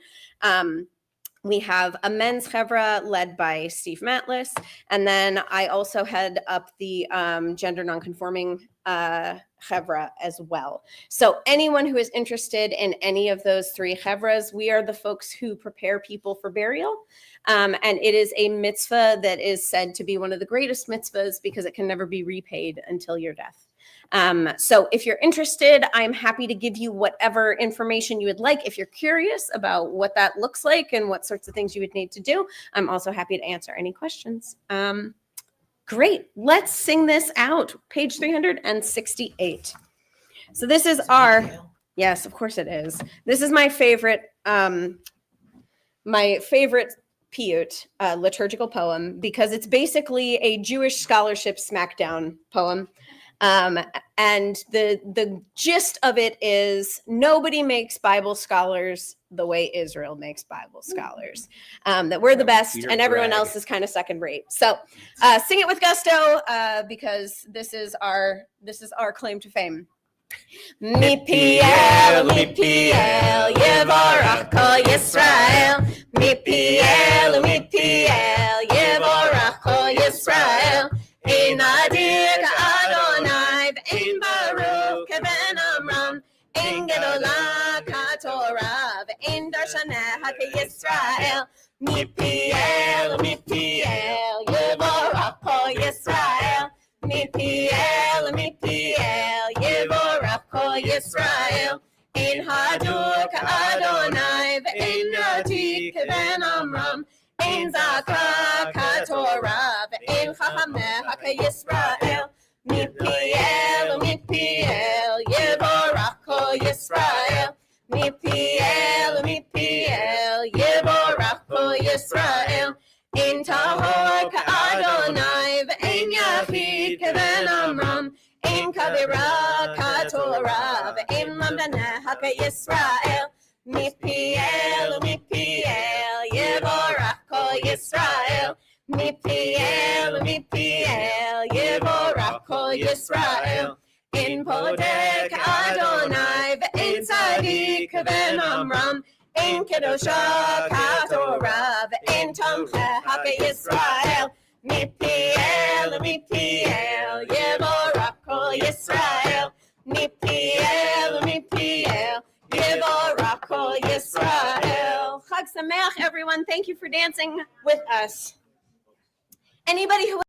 We have a men's chevra led by Steve Matlis, and then I also head up the gender nonconforming chevra as well. So anyone who is interested in any of those 3 chevras, we are the folks who prepare people for burial, and it is a mitzvah that is said to be one of the greatest mitzvahs because it can never be repaid until your death. So if you're interested, I'm happy to give you whatever information you would like. If you're curious about what that looks like and what sorts of things you would need to do, I'm also happy to answer any questions. Great. Let's sing this out. Page 368. So this is yes, of course it is. This is my favorite piyut, liturgical poem, because it's basically a Jewish scholarship smackdown poem. And the gist of it is nobody makes Bible scholars the way Israel makes Bible scholars, that we're the best and everyone else is kind of second rate. So sing it with gusto, because this is our claim to fame. Mipiel, Yevorach Kol Yisrael. Mipiel, Yevorach Kol Yisrael. Ein Nadir Adonai, Ein Baruch Keben Amram, Ein Gedolah KaTorah, Ein Darshaneha KYisrael. Mipiel, mipiel, yevorach kol Yisrael. Ein hadur ka'Adonai, ve'ein natik k'ben Amram. Ein zakra ka'Torah, ve'ein chachamecha k'Yisrael. Mipiel, yevorach kol Yisrael. Mipiel, yevorach kol Yisrael. Ein tahor ka'Adonai, ve'ein yachid k'ben Amram. Ein kavira ka'Torah, ve'ein lamdanecha k'Yisrael. Mipiel, yevorach kol Yisrael. Mipiel, yevorach kol Yisrael. Ein podek Adonai, ve'ein tzadik k'ben Amram. Ein kedosha ka'Torah, ve'ein tomchecha k'Yisrael. Mipiel, yevorach kol Yisrael. Mipiel, yevorach kol Yisrael. Chag Sameach, everyone. Thank you for dancing with us. Anybody who